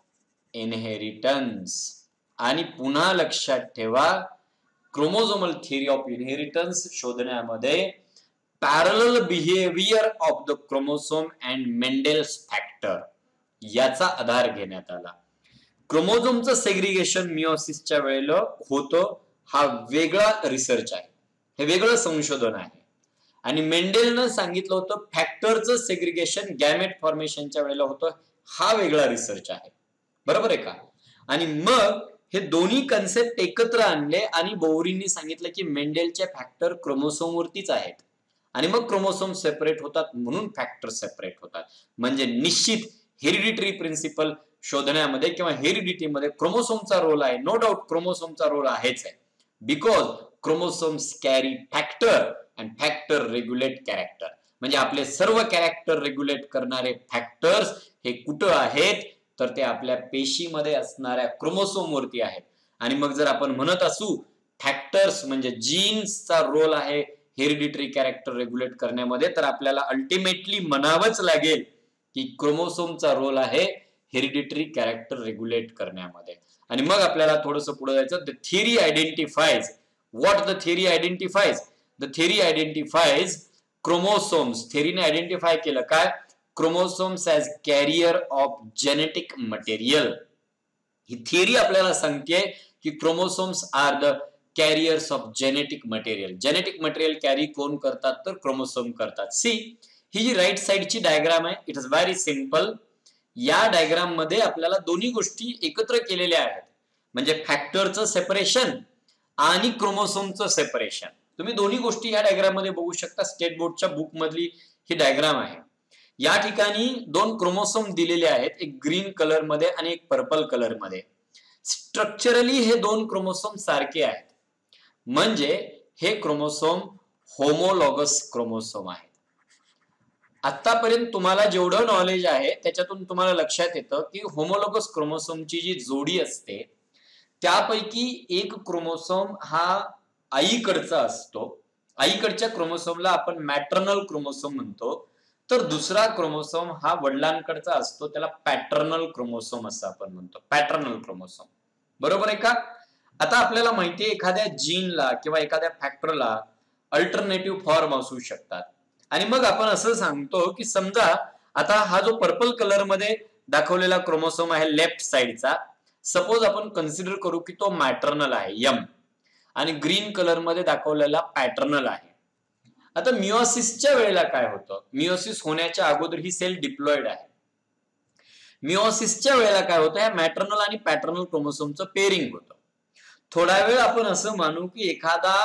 इनहेरिटन्स. आणि पुन्हा लक्षात ठेवा, क्रोमोझोमल थिअरी ऑफ इनहेरिटन्स शोधण्यामध्ये parallel behaviour of the chromosome and Mendel's factor याचा आधार घेण्यात आला. क्रोमोझोमचं सेग्रिगेशन मिओसिसच्या वेळेला होतं, हा वेगळा रिसर्च आहे, हे वेगळं संशोधन आहे. आणि मेंडेलनं सांगितलं होतं फॅक्टरचं सेग्रिगेशन गॅमेट फॉर्मेशनच्या वेळेला होतं. हा वेगळा रिसर्च आहे, बरोबर आहे का? आणि मग हे दोन्ही कन्सेप्ट एकत्र आणले आणि बोवरींनी सांगितलं की मेंडेलचे फॅक्टर क्रोमोसोम वरतीच आहेत आणि मग क्रोमोसोम सेपरेट होतात म्हणून फॅक्टर सेपरेट होतात. म्हणजे निश्चित हेरिडिटरी प्रिन्सिपल शोधण्यामध्ये किंवा हेरिडिटीमध्ये क्रोमोसोमचा रोल आहे. नो डाऊट क्रोमोसोमचा रोल आहेच आहे, because chromosomes carry factor and factor regulate character. म्हणजे आपले सर्व कॅरेक्टर रेग्युलेट करणारे फॅक्टर्स हे कुठं आहेत तर ते आपल्या पेशीमध्ये असणाऱ्या क्रोमोसोम वरती आहेत. आणि मग जर आपण म्हणत असू फॅक्टर्स म्हणजे जीन्सचा रोल आहे हेरिडिटरी कॅरेक्टर रेग्युलेट करण्यामध्ये, तर आपल्याला अल्टिमेटली म्हणावंच लागेल की क्रोमोसोमचा रोल आहे हेरिडिटरी कॅरेक्टर रेग्युलेट करण्यामध्ये. आणि मग आपल्याला थोडंसं पुढे जायचं. The theory identifies what the theory identifies. The theory identifies chromosomes. थिअरीने आयडेंटिफाय केलं काय? Chromosomes as carrier of genetic material. ही थिअरी आपल्याला सांगते की chromosomes are the carriers of genetic material. Genetic material carry कोण करतात तर क्रोमोसोम करतात. सी, ही जी राईट साइडची डायग्राम आहे इट इज व्हेरी सिंपल. या डायग्राम मध्ये आपल्याला दोन्ही गोष्टी एकत्र केलेल्या आहेत, म्हणजे फॅक्टरचं सेपरेशन आणि क्रोमोसोमचं सेपरेशन. तुम्ही दोन्ही गोष्टी या डायग्राम मध्ये बघू शकता. स्टेट बोर्डच्या बुक मधली ही डायग्राम आहे. या ठिकाणी दोन क्रोमोसोम दिलेले आहेत, एक ग्रीन कलर मध्ये आणि एक पर्पल कलर मध्ये. स्ट्रक्चरली हे दोन क्रोमोसोम सारखे आहेत, म्हणजे हे क्रोमोसोम होमोलॉगस क्रोमोसोम आहेत. आतापर्यंत तुम्हाला जेवढं नॉलेज आहे त्याच्यातून तुम्हाला लक्षात येतं की होमोलॉगस क्रोमोसोमची जी जोडी असते त्यापैकी एक क्रोमोसोम हा आईकडचा असतो. आईकडच्या क्रोमोसोमला आपण मॅटर्नल क्रोमोसोम म्हणतो, तर दुसरा क्रोमोसोम हा वडिलांकडचा असतो, त्याला पॅटर्नल क्रोमोसोम असं आपण म्हणतो. पॅटर्नल क्रोमोसोम, बरोबर आहे का? आता आपल्याला माहितीये एखाद्या जीनला किंवा एखाद्या फॅक्टरला अल्टरनेटिव्ह फॉर्म असू शकतात. आणि मग आपण असं सांगतो की समजा आता हा जो पर्पल कलर मध्ये दाखवलेला क्रोमोसोम आहे लेफ्ट साइडचा, सपोज आपण कन्सिडर करू की तो मॅटर्नल आहे एम, आणि ग्रीन कलर मध्ये दाखवलेला पॅटर्नल आहे. आता मिओसिसच्या वेळेला काय होतं? मिओसिस होण्याच्या अगोदर ही सेल डिप्लॉइड आहे. मिओसिसच्या वेळेला काय होतं? या मॅटर्नल आणि पॅटर्नल क्रोमोसोमचं पेअरिंग होतं. थोडा वेळ आपण असं मानू की एखादा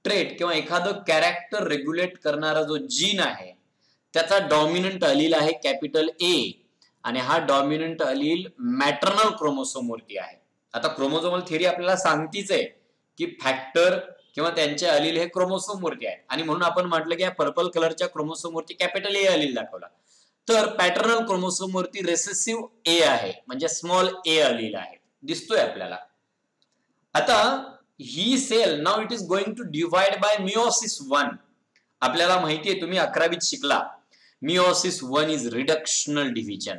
ट्रेट किंवा एखादं कॅरेक्टर रेग्युलेट करणारा जो जीन आहे त्याचा डॉमिनंट अलील आहे कॅपिटल ए, आणि हा डॉमिनंट अलील मॅटर्नल क्रोमोसोम वरती आहे. आता क्रोमोसोमल थिअरी आपल्याला सांगतीच आहे की फॅक्टर किंवा त्यांचे अलील हे क्रोमोसोम वरती आहे, आणि म्हणून आपण म्हटलं की या पर्पल कलरच्या क्रोमोसोम वरती कॅपिटल ए अलील दाखवला. तर पॅटर्नल क्रोमोसोम वरती रेसेसिव्ह ए आहे, म्हणजे स्मॉल ए अलील आहे, दिसतोय आपल्याला. आता ही cell now it is going to divide by meiosis 1. आपल्याला माहितीये, तुम्ही 11वीत शिकला, मिओसिस 1 इज रिडक्शनल डिव्हिजन.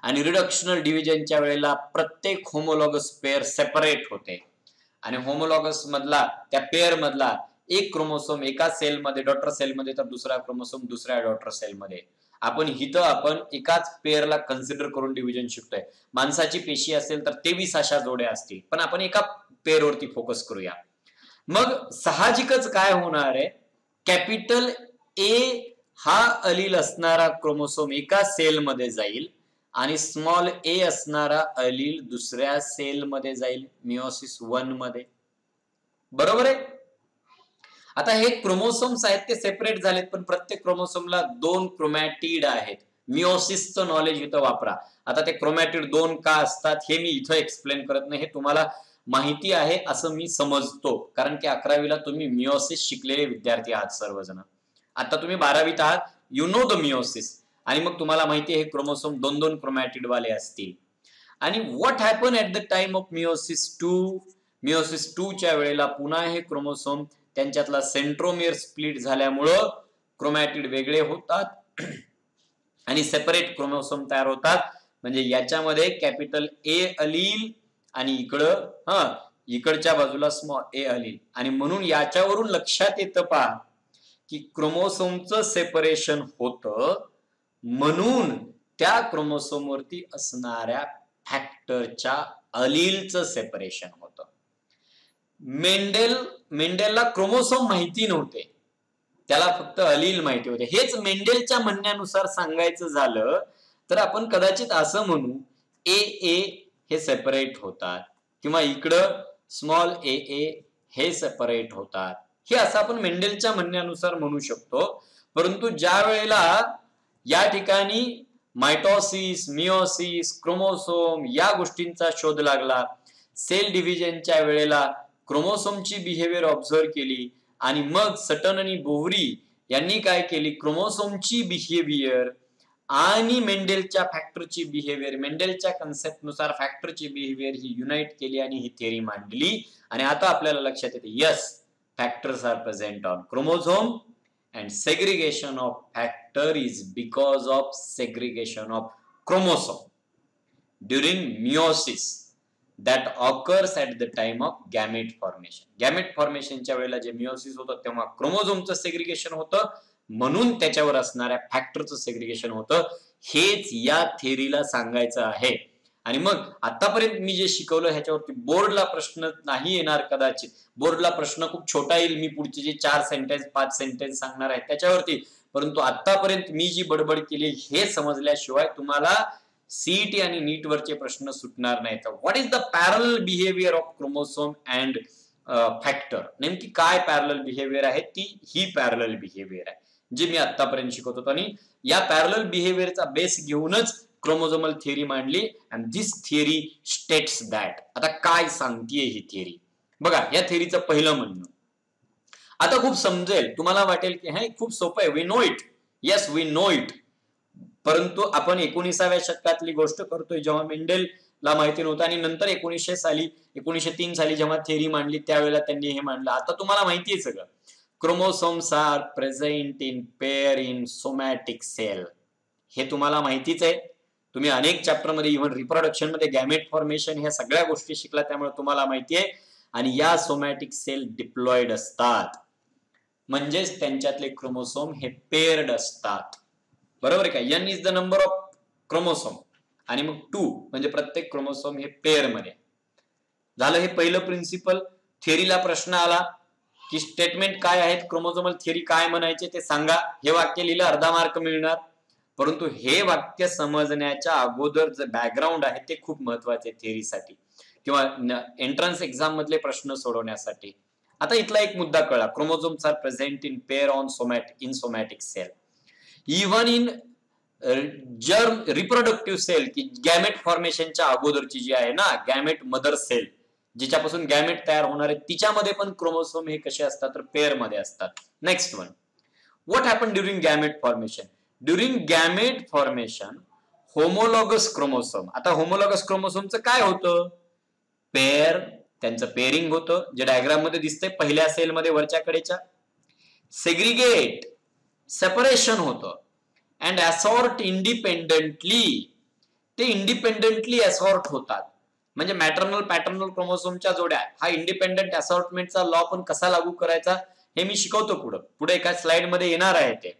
आणि रिडक्शनल डिव्हिजनच्या वेळेला प्रत्येक होमोलॉगस पेअर सेपरेट होते, आणि होमोलॉगस मधला त्या पेअर मधला एक क्रोमोसोम एका सेलमध्ये डॉटर सेलमध्ये तर दुसरा क्रोमोसोम दुसऱ्या डॉटर सेलमध्ये. आपण एकाच पेअरला कन्सिडर करून डिव्हिजन शिकतोय. माणसाची पेशी असेल तर 23 अशा जोड्या असतील, पण आपण एका पेअरवरती फोकस करूया. मग साहजिकच काय होणार आहे, कॅपिटल ए हा अलील असणारा क्रोमोसोम एका सेलमध्ये जाईल आणि स्मॉल ए असणारा अलील दुसऱ्या सेलमध्ये जाईल, मिओसिस 1 मध्ये, बरोबर आहे. आता हे क्रोमोसोम्स आहेत ते सेपरेट झालेत, पण प्रत्येक क्रोमोसोमला 2 क्रोमॅटिड आहेत. मिओसिसचं नॉलेज इथं वापरा. आता ते क्रोमॅटिड 2 का असतात हे मी इथं एक्सप्लेन करत नाही, हे तुम्हाला माहिती आहे असं मी समजतो, कारण की 11वीला तुम्ही मिओसिस शिकलेले विद्यार्थी आहात सर्वजण. आता तुम्ही 12वीत आहात, यू नो द मिओसिस, आणि मग तुम्हाला माहिती आहे हे क्रोमोसोम 2 क्रोमॅटिड वाले असतील. आणि what happen at the time of meiosis 2? Meiosis 2 च्या वेळेला पुन्हा हे क्रोमोसोम त्यांच्यातला सेंट्रोमियर स्प्लिट झाल्यामुळं क्रोमॅटिड वेगळे होतात आणि सेपरेट क्रोमोसोम तयार होतात. म्हणजे याच्यामध्ये कॅपिटल ए अलील आणि इकडच्या बाजूला स्मॉल ए अलील, आणि म्हणून याच्यावरून लक्षात येतं पहा की क्रोमोसोमचं सेपरेशन होतं, म्हणून त्या क्रोमोसोम वरती असणाऱ्या फॅक्टरच्या अलीलचं सेपरेशन होतं. मेंडेलला क्रोमोसोम माहिती नव्हते, त्याला फक्त अलील माहिती होते. हेच मेंडेलच्या म्हणण्यानुसार सांगायचं झालं तर आपण कदाचित असं म्हणू ए ए हे सेपरेट होतात किंवा इकडं स्मॉल ए ए हे सेपरेट होतात, हे असं आपण मेंडेलच्या म्हणण्यानुसार म्हणू शकतो. परंतु ज्या वेळेला या ठिकाणी मायटोसिस, मिओसिस, क्रोमोसोम या गोष्टींचा शोध लागला, सेल डिव्हिजनच्या वेळेला क्रोमोसोमची बिहेवियर ऑब्झर्व केली आणि मग सटन आणि बोहरी यांनी काय केली, क्रोमोसोमची बिहेवियर आणि मेंडेलच्या फॅक्टरची बिहेवियर, मेंडेलच्या कन्सेप्टनुसार फॅक्टरची बिहेवियर ही युनाइट केली आणि ही थिअरी मांडली. आणि आता आपल्याला लक्षात येते, yes, factors are present on chromosome and segregation of factor is because of segregation of chromosome during meiosis that occurs at the time of gamete formation. Gamete formation च्या वेळेला जे meiosis होतं तेव्हा क्रोमोझोमचं सेग्रिगेशन होतं, म्हणून त्याच्यावर असणाऱ्या फॅक्टरचं सेग्रिगेशन होतं. हेच या थेरीला सांगायचं आहे. आणि मग आतापर्यंत मी जे शिकवलं ह्याच्यावरती बोर्डला प्रश्न नाही येणार कदाचित. बोर्डला प्रश्न खूप छोटा येईल, मी पुढचे जे 4 सेंटेन्स 5 सेंटेन्स सांगणार आहे त्याच्यावरती. परंतु आतापर्यंत मी जी बडबड केली हे समजल्याशिवाय तुम्हाला सीईटी आणि नीट वरचे प्रश्न सुटणार नाहीत. What is the parallel behaviour of chromosome and factor, नेमकी काय पॅरलल बिहेवियर आहे, ती ही पॅरलल बिहेवियर आहे जी मी आतापर्यंत शिकवत होतो. आणि या पॅरलल बिहेवियरचा बेस घेऊनच क्रोमोझोमल थिअरी मांडली. And this theory states that. आता काय सांगतेय ही थिअरी बघा. या थिअरीचं पहिलं म्हणणं आता खूप समजेल तुम्हाला, वाटेल की हे खूप सोपं आहे, we know it. Yes, we know it. परंतु आपण 19व्या शतकातली गोष्ट करतोय, जेव्हा मेंडेलला माहिती नव्हतं आणि नंतर 1903 साली जेव्हा थिअरी मांडली त्यावेळेला त्यांनी हे मांडलं. आता तुम्हाला माहिती आहे सगळं. Chromosomes are present in pair in somatic cell, हे तुम्हाला माहितीच आहे. तुम्ही अनेक चॅप्टर मध्ये, इव्हन रिप्रोडक्शन मध्ये गॅमेट फॉर्मेशन ह्या सगळ्या गोष्टी शिकला, त्यामुळे तुम्हाला माहिती आहे. आणि या सोमॅटिक सेल डिप्लॉइड असतात, म्हणजेच त्यांच्यातले क्रोमोसोम हे पेअर्ड असतात, बरोबर आहे का. N is the number of chromosome आणि मग 2 म्हणजे प्रत्येक क्रोमोसोम हे पेअर मध्ये झालं. हे पहिलं प्रिन्सिपल. थिअरीला प्रश्न आला की स्टेटमेंट काय आहेत, क्रोमोझोमल थिअरी काय म्हणायचे ते सांगा. हे वाक्य लिहिलं, अर्धा मार्क मिळणार. परंतु हे वाक्य समजण्याच्या अगोदर जे बॅकग्राऊंड आहे ते खूप महत्वाचे थिअरीसाठी किंवा एंट्रन्स एक्झाम मधले प्रश्न सोडवण्यासाठी. आता इथला एक मुद्दा कळला, chromosomes are present in pair on somatic cell, even in germ reproductive cell, की गॅमेट फॉर्मेशनच्या अगोदरची जी आहे ना, गॅमेट मदर सेल जिच्यापासून गॅमेट तयार होणार आहे, तिच्यामध्ये पण क्रोमोसोम हे कसे असतात तर पेअर मध्ये असतात. Next one, what happen during gamete formation. During gamete formation homologous chromosome. आता होमोलॉगस क्रोमोसोमचं काय होतं, पेअर, त्यांचं पेअरिंग होतं, जे डायग्राम मध्ये दिसतंय पहिल्या सेल मध्ये वरच्या कडेच्या. सेग्रिगेट, सेपरेशन होतं. अँड असॉर्ट इंडिपेंडेंटली, ते इंडिपेंडेंटली असॉर्ट होतात. म्हणजे मॅटर्नल पॅटर्नल क्रोमोसोमच्या जोड्या, हा इंडिपेंडेंट असॉर्टमेंटचा लॉ पण कसा लागू करायचा हे मी शिकवतो पुढे एका स्लाइड मध्ये येणार आहे ते,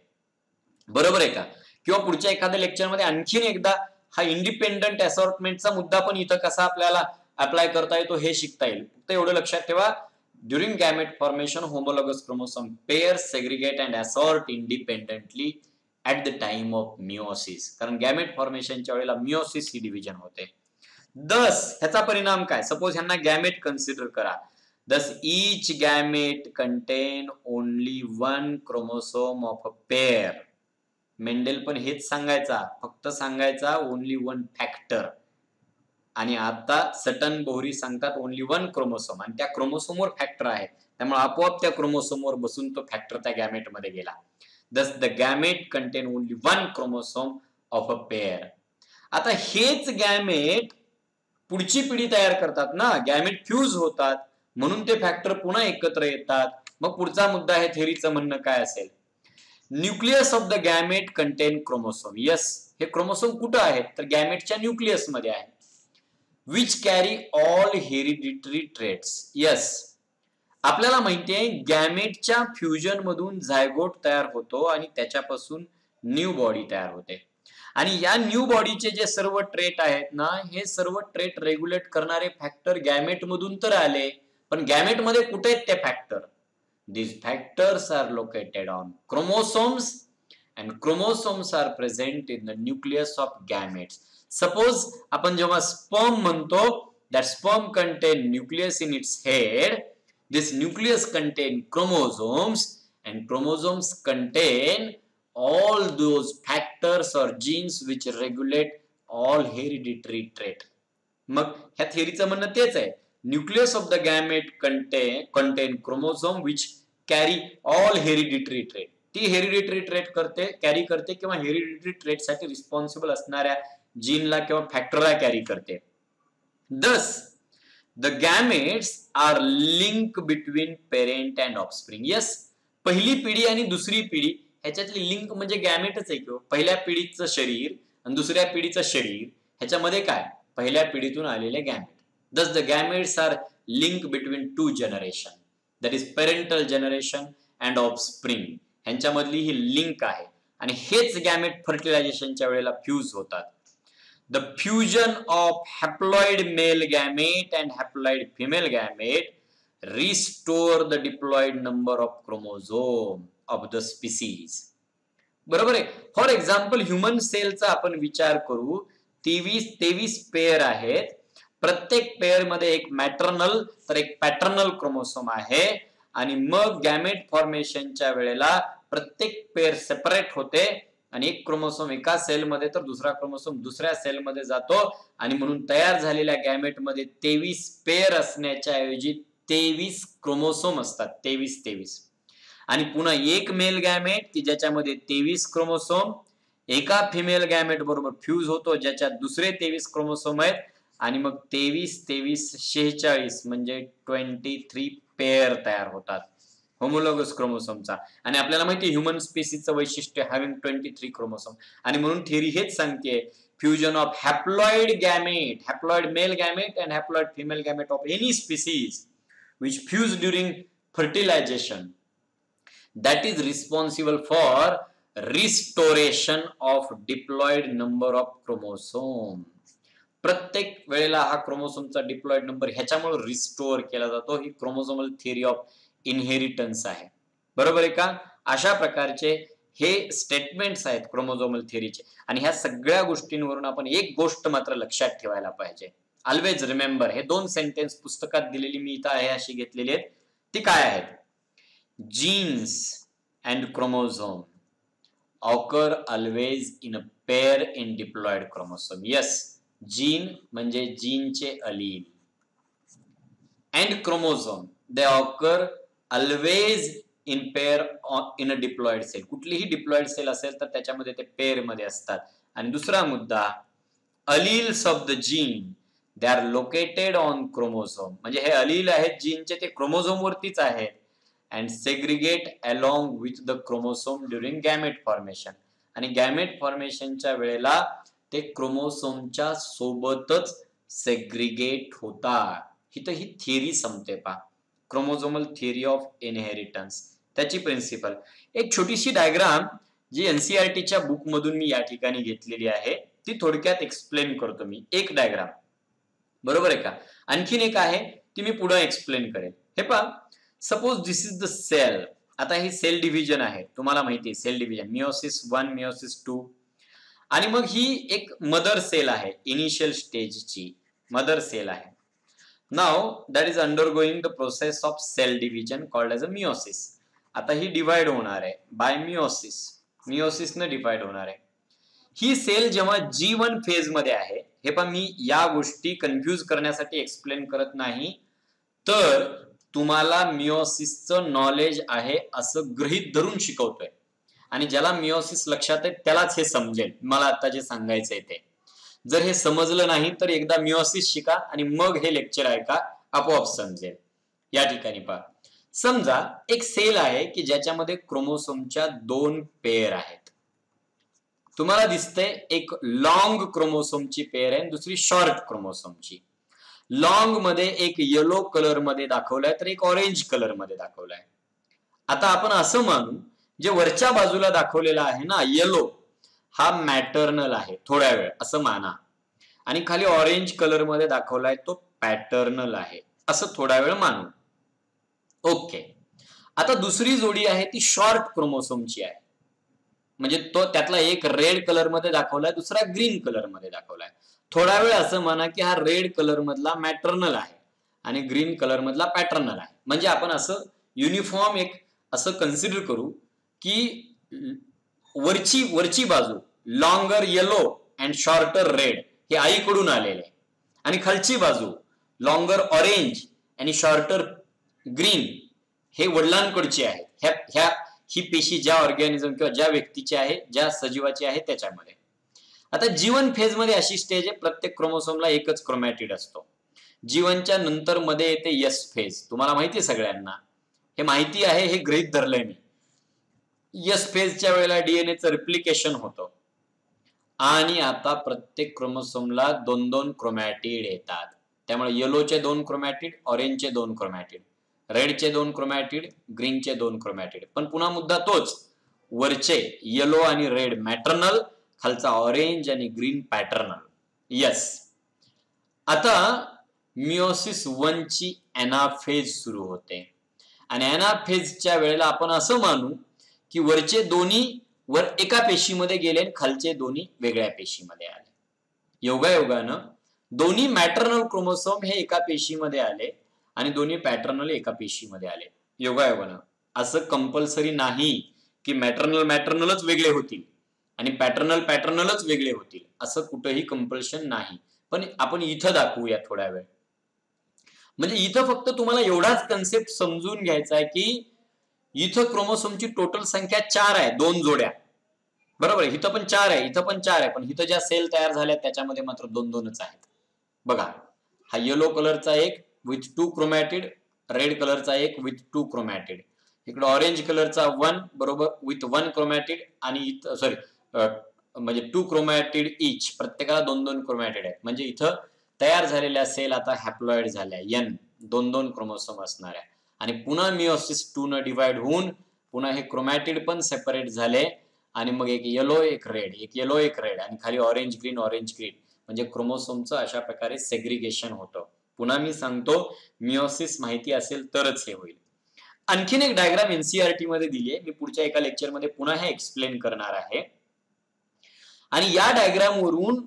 बरोबर आहे का. किंवा पुढच्या एखाद्या लेक्चर मध्ये आणखीन एकदा हा इंडिपेंडंट असॉर्टमेंटचा मुद्दा पण इथं कसा आपल्याला अप्लाय करता येतो हे शिकता येईल. फक्त एवढं लक्षात ठेवा, during gamete formation homologous chromosome pair, segregate and assort independently at the time of meiosis. कारण गॅमेट फॉर्मेशनच्या वेळेला मिओसिस ही डिव्हिजन होते. दस ह्याचा परिणाम काय, सपोज ह्यांना गॅमेट कन्सिडर करा. दस each gamete contain only one chromosome of a pair. Mendel पण हेच सांगायचा, फक्त सांगायचा ओनली वन फॅक्टर. आणि आता सटन बोहरी सांगतात ओनली वन क्रोमोसोम, आणि त्या क्रोमोसोमवर फॅक्टर आहे, त्यामुळे आपोआप त्या क्रोमोसोमवर बसून तो फॅक्टर त्या गॅमेट मध्ये गेला. दस the gamete content only one chromosome of a pair. आता हेच गॅमेट पुढची पिढी तयार करतात ना, गॅमेट फ्यूज होतात, म्हणून ते फॅक्टर पुन्हा एकत्र येतात. मग पुढचा मुद्दा आहे थेअरीचं म्हणणं काय असेल, nucleus of the gamete content chromosome. Yes, हे क्रोमोसोम कुठं आहेत तर गॅमेटच्या न्यूक्लियस मध्ये आहे. Which carry all hereditary traits. Yes, आपल्याला माहिती आहे गॅमेटच्या फ्युजन मधून झायगोट तयार होतो आणि त्याच्यापासून न्यू बॉडी तयार होते. आणि या न्यू बॉडीचे जे सर्व ट्रेट आहेत ना, हे सर्व ट्रेट रेग्युलेट करणारे फॅक्टर गॅमेट मधून तर आले, पण गॅमेट मध्ये कुठे आहेत ते factor These factors are located on chromosomes and chromosomes are present in the nucleus of gametes. Suppose आपण जेव्हा sperm म्हणतो, that sperm contain nucleus in its head. This nucleus contain chromosomes and chromosomes contain all those factors or genes which regulate all hereditary trait. मग ह्या थिअरीचं म्हणणं तेच आहे. Nucleus of the gamete content chromosome which carry all hereditary trait. ती hereditary trait carry करते किंवा hereditary trait साठी responsible असणाऱ्या जीनला किंवा फॅक्टरला कॅरी करते. Thus the gametes are link between parent and offspring. Yes, पहिली पिढी आणि दुसरी पिढी ह्याच्यातली लिंक म्हणजे गॅमेटच आहे किंवा पहिल्या पिढीचं शरीर आणि दुसऱ्या पिढीचं शरीर ह्याच्यामध्ये काय, पहिल्या पिढीतून आलेले gamete. Thus the gametes are linked between two generation, that is parental generation and offspring. ह्यांच्यामधली ही लिंक आहे आणि हेच गॅमेट फर्टिलायझेशनच्या वेळेला फ्यूज होतात. The fusion of haploid male gamete and haploid female gamete restore the diploid number of chromosome of the species. बरोबर आहे. For example human सेलचा आपण विचार करू. 23 पेअर आहेत. प्रत्येक पेअर मध्ये एक मॅटर्नल तर एक पॅटर्नल क्रोमोसोम आहे आणि मग गॅमेट फॉर्मेशनच्या वेळेला प्रत्येक पेअर सेपरेट होते आणि एक क्रोमोसोम एका सेलमध्ये तर दुसरा क्रोमोसोम दुसऱ्या सेलमध्ये जातो आणि म्हणून तयार झालेल्या गॅमेटमध्ये 23 पेअर असण्याच्या ऐवजी 23 क्रोमोसोम असतात. 23 आणि पुन्हा एक मेल गॅमेट की ज्याच्यामध्ये 23 क्रोमोसोम एका फिमेल गॅमेट बरोबर फ्यूज होतो ज्याच्यात दुसरे 23 क्रोमोसोम आहेत आणि मग 23 म्हणजे 23 पेअर तयार होतात होमोलॉगस क्रोमोसोमचा. आणि आपल्याला माहिती ह्युमन स्पेसिसचं वैशिष्ट्य हॅव्हिंग 23 क्रोमोसोम आणि म्हणून थिअरी हेच सांगते fusion of haploid gamete, haploid mail gamete and haploid female gamete of any species which fuse during fertilization that is responsible for restoration of diploid number of chromosome. प्रत्येक वेळेला हा क्रोमोसोमचा diploid number ह्याच्यामुळे restore केला जातो. ही chromosomal theory of inheritance आहे. बरोबर आहे का? अशा प्रकारचे हे स्टेटमेंट्स आहेत क्रोमोसोमल थिअरीचे आणि ह्या सगळ्या गोष्टींवरून आपण एक गोष्ट मात्र लक्षात ठेवायला पाहिजे. ऑलवेज रिमेंबर, हे 2 सेंटेन्स पुस्तकात दिलेली मी इथं आहे अशी घेतलेली आहेत. ती काय आहेत? Genes and chromosome occur always in a pair in diploid chromosome. Yes, gene म्हणजे जीनचे allele and chromosome they occur always in pair in a diploid cell. कुठलीही डिप्लॉइड सेल असेल तर त्याच्यामध्ये ते पेअर मध्ये असतात. आणि दुसरा मुद्दा, alleles of the gene they are located on chromosome. म्हणजे हे अलील आहेत जीनचे ते क्रोमोझोम वरतीच आहेत and segregate along with the chromosome during gamete formation. आणि गॅमेट फॉर्मेशनच्या वेळेला ते क्रोमोसोमच्या सोबतच सेग्रिगेट होतात. ही थिअरी संपते पा, क्रोमोझोमल थिअरी ऑफ इनहेरिटन्स, त्याची प्रिन्सिपल. एक छोटीशी डायग्राम जी एनसीईआरटीच्या बुक मधून मी या ठिकाणी घेतलेली आहे ती थोडक्यात एक्सप्लेन करतो मी. एक डायग्राम, बरोबर आहे का? आणखीन एक आहे ती मी पुढे एक्सप्लेन करेन. हे पहा, suppose this is the cell. आता ही सेल डिव्हिजन आहे, तुम्हाला माहिती आहे सेल डिव्हिजन, मियोसिस 1 मियोसिस 2. आणि मग ही एक मदर सेल आहे, इनिशियल स्टेजची मदर सेल आहे. Now that is undergoing the process of cell division called as a meiosis. आता ही डिवाइड होणार आहे बाय मियोसिस, मियोसिसने डिवाइड होणार आहे. ही सेल जेव्हा G1 फेज मध्ये आहे, हे पण मी या गोष्टी कन्फ्यूज करण्यासाठी एक्सप्लेन करत नाही, तर तुम्हाला मियोसिसचं नॉलेज आहे असं गृहीत धरून शिकवतोय आणि ज्याला मियोसिस लक्षात आहे त्यालाच हे समजेल मला आता जे सांगायचंय ते. जर हे समजलं नाही तर एकदा मियोसिस शिका आणि मग हे लेक्चर ऐका, आपोआप समजेल. या ठिकाणी पहा, समजा एक सेल आहे की ज्याच्यामध्ये क्रोमोसोमच्या 2 पेअर आहेत. तुम्हाला दिसतंय एक लॉंग क्रोमोसोमची पेअर आहे, दुसरी शॉर्ट क्रोमोसोमची. लॉंग मध्ये एक येलो कलर मध्ये दाखवलाय तर एक ऑरेंज कलर मध्ये दाखवलाय. आता आपण असं मानू, जे वरच्या बाजूला दाखवलेला आहे ना येलो, हा मॅटर्नल आहे थोड्या वेळ असं माना, आणि खाली ऑरेंज कलर मध्ये दाखवलाय तो पॅटर्नल आहे असं थोडा वेळ मानू. ओके, आता दुसरी जोडी आहे ती शॉर्ट क्रोमोसोमची आहे, म्हणजे तो त्यातला एक रेड कलर मध्ये दाखवलाय, दुसरा ग्रीन कलर मध्ये दाखवलाय. थोडा वेळ असं म्हणा की हा रेड कलर मधला मॅटर्नल आहे आणि ग्रीन कलर मधला पॅटर्नल आहे. म्हणजे आपण असं युनिफॉर्म एक असं कन्सिडर करू की वरची बाजू longer yellow and shorter red हे आईकडून आलेले आहे, आणि खालची बाजू लॉंगर ऑरेंज आणि शॉर्टर ग्रीन हे वडिलांकडची आहे. ही पेशी ज्या ऑर्गॅनिझम किंवा ज्या व्यक्तीची आहे, ज्या सजीवाची आहे त्याच्यामध्ये. आता जीवन फेज मध्ये अशी स्टेज आहे, प्रत्येक क्रोमोसोमला एकच क्रोमॅटिड असतो. जीवनच्या नंतर मध्ये येते यस फेज. तुम्हाला माहिती आहे सगळ्यांना, हे माहिती आहे, हे गृहीत धरलंय मी. यस फेजच्या वेळेला डीएनएचं रिप्लिकेशन होतं आणि आता प्रत्येक क्रोमोसोमला 2-2 क्रोमॅटिड येतात. त्यामुळे येलोचे 2 क्रोमॅटिड, ऑरेंजचे 2 क्रोमॅटिड, रेडचे 2 क्रोमॅटिड, ग्रीनचे 2 क्रोमॅटिड. पण पुन्हा मुद्दा तोच, वरचे येलो आणि रेड मॅटर्नल, खालचा ऑरेंज आणि ग्रीन पॅटर्नल. यस. आता मिओसिस 1 ची एनाफेज सुरू होते आणि एनाफेजच्या वेळेला आपण असं मानू की वरचे दोन्ही वर एका पेशीमध्ये गेले आणि खालचे दोन्ही वेगळ्या पेशीमध्ये आले. योगायोगानं दोन्ही मॅटर्नल क्रोमोसोम हे एका पेशीमध्ये आले आणि दोन्ही पॅटर्नल एका पेशीमध्ये आले. योगायोगानं. असं कंपल्सरी नाही की मॅटर्नलच वेगळे होतील आणि पॅटर्नलच वेगळे होतील, असं कुठंही कंपल्शन नाही. पण आपण इथं दाखवूया थोड्या वेळ. म्हणजे इथं फक्त तुम्हाला एवढाच कन्सेप्ट समजून घ्यायचा आहे की इथं क्रोमोसोमची टोटल संख्या 4 आहे, 2 जोड्या. बरोबर आहे, इथं पण 4 आहे, इथं पण 4 आहे, पण इथं ज्या सेल तयार झाल्या त्याच्यामध्ये मात्र 2-2च आहेत. बघा, हा येलो कलरचा एक विथ 2 क्रोमॅटिड, रेड कलरचा एक विथ 2 क्रोमॅटिड, इकडे ऑरेंज कलरचा 1 बरोबर विथ 1 क्रोमॅटिड आणि सॉरी म्हणजे 2 क्रोमॅटिड इच, प्रत्येकाला 2-2 क्रोमॅटिड आहेत. म्हणजे इथं तयार झालेल्या सेल आता हॅप्लॉइड झाल्या, एन 2-2 क्रोमोसोम असणाऱ्या. आणि पुन्हा मिओसिस 2 न डिवाइड होऊन पुन्हा हे क्रोमॅटिड पण सेपरेट झाले आणि मग एक येलो एक रेड, एक येलो एक रेड आणि खाली ऑरेंज ग्रीन म्हणजे क्रोमोसोमचं अशा प्रकारे सेग्रिगेशन होतं. पुन्हा मी सांगतो, मिओसिस माहिती असेल तरच हे होईल. आणखीन एक डायग्राम एनसीईआरटी मध्ये दिली आहे, मी पुढच्या एका लेक्चर मध्ये पुन्हा हे एक्सप्लेन करणार आहे. आणि या डायग्राम वरून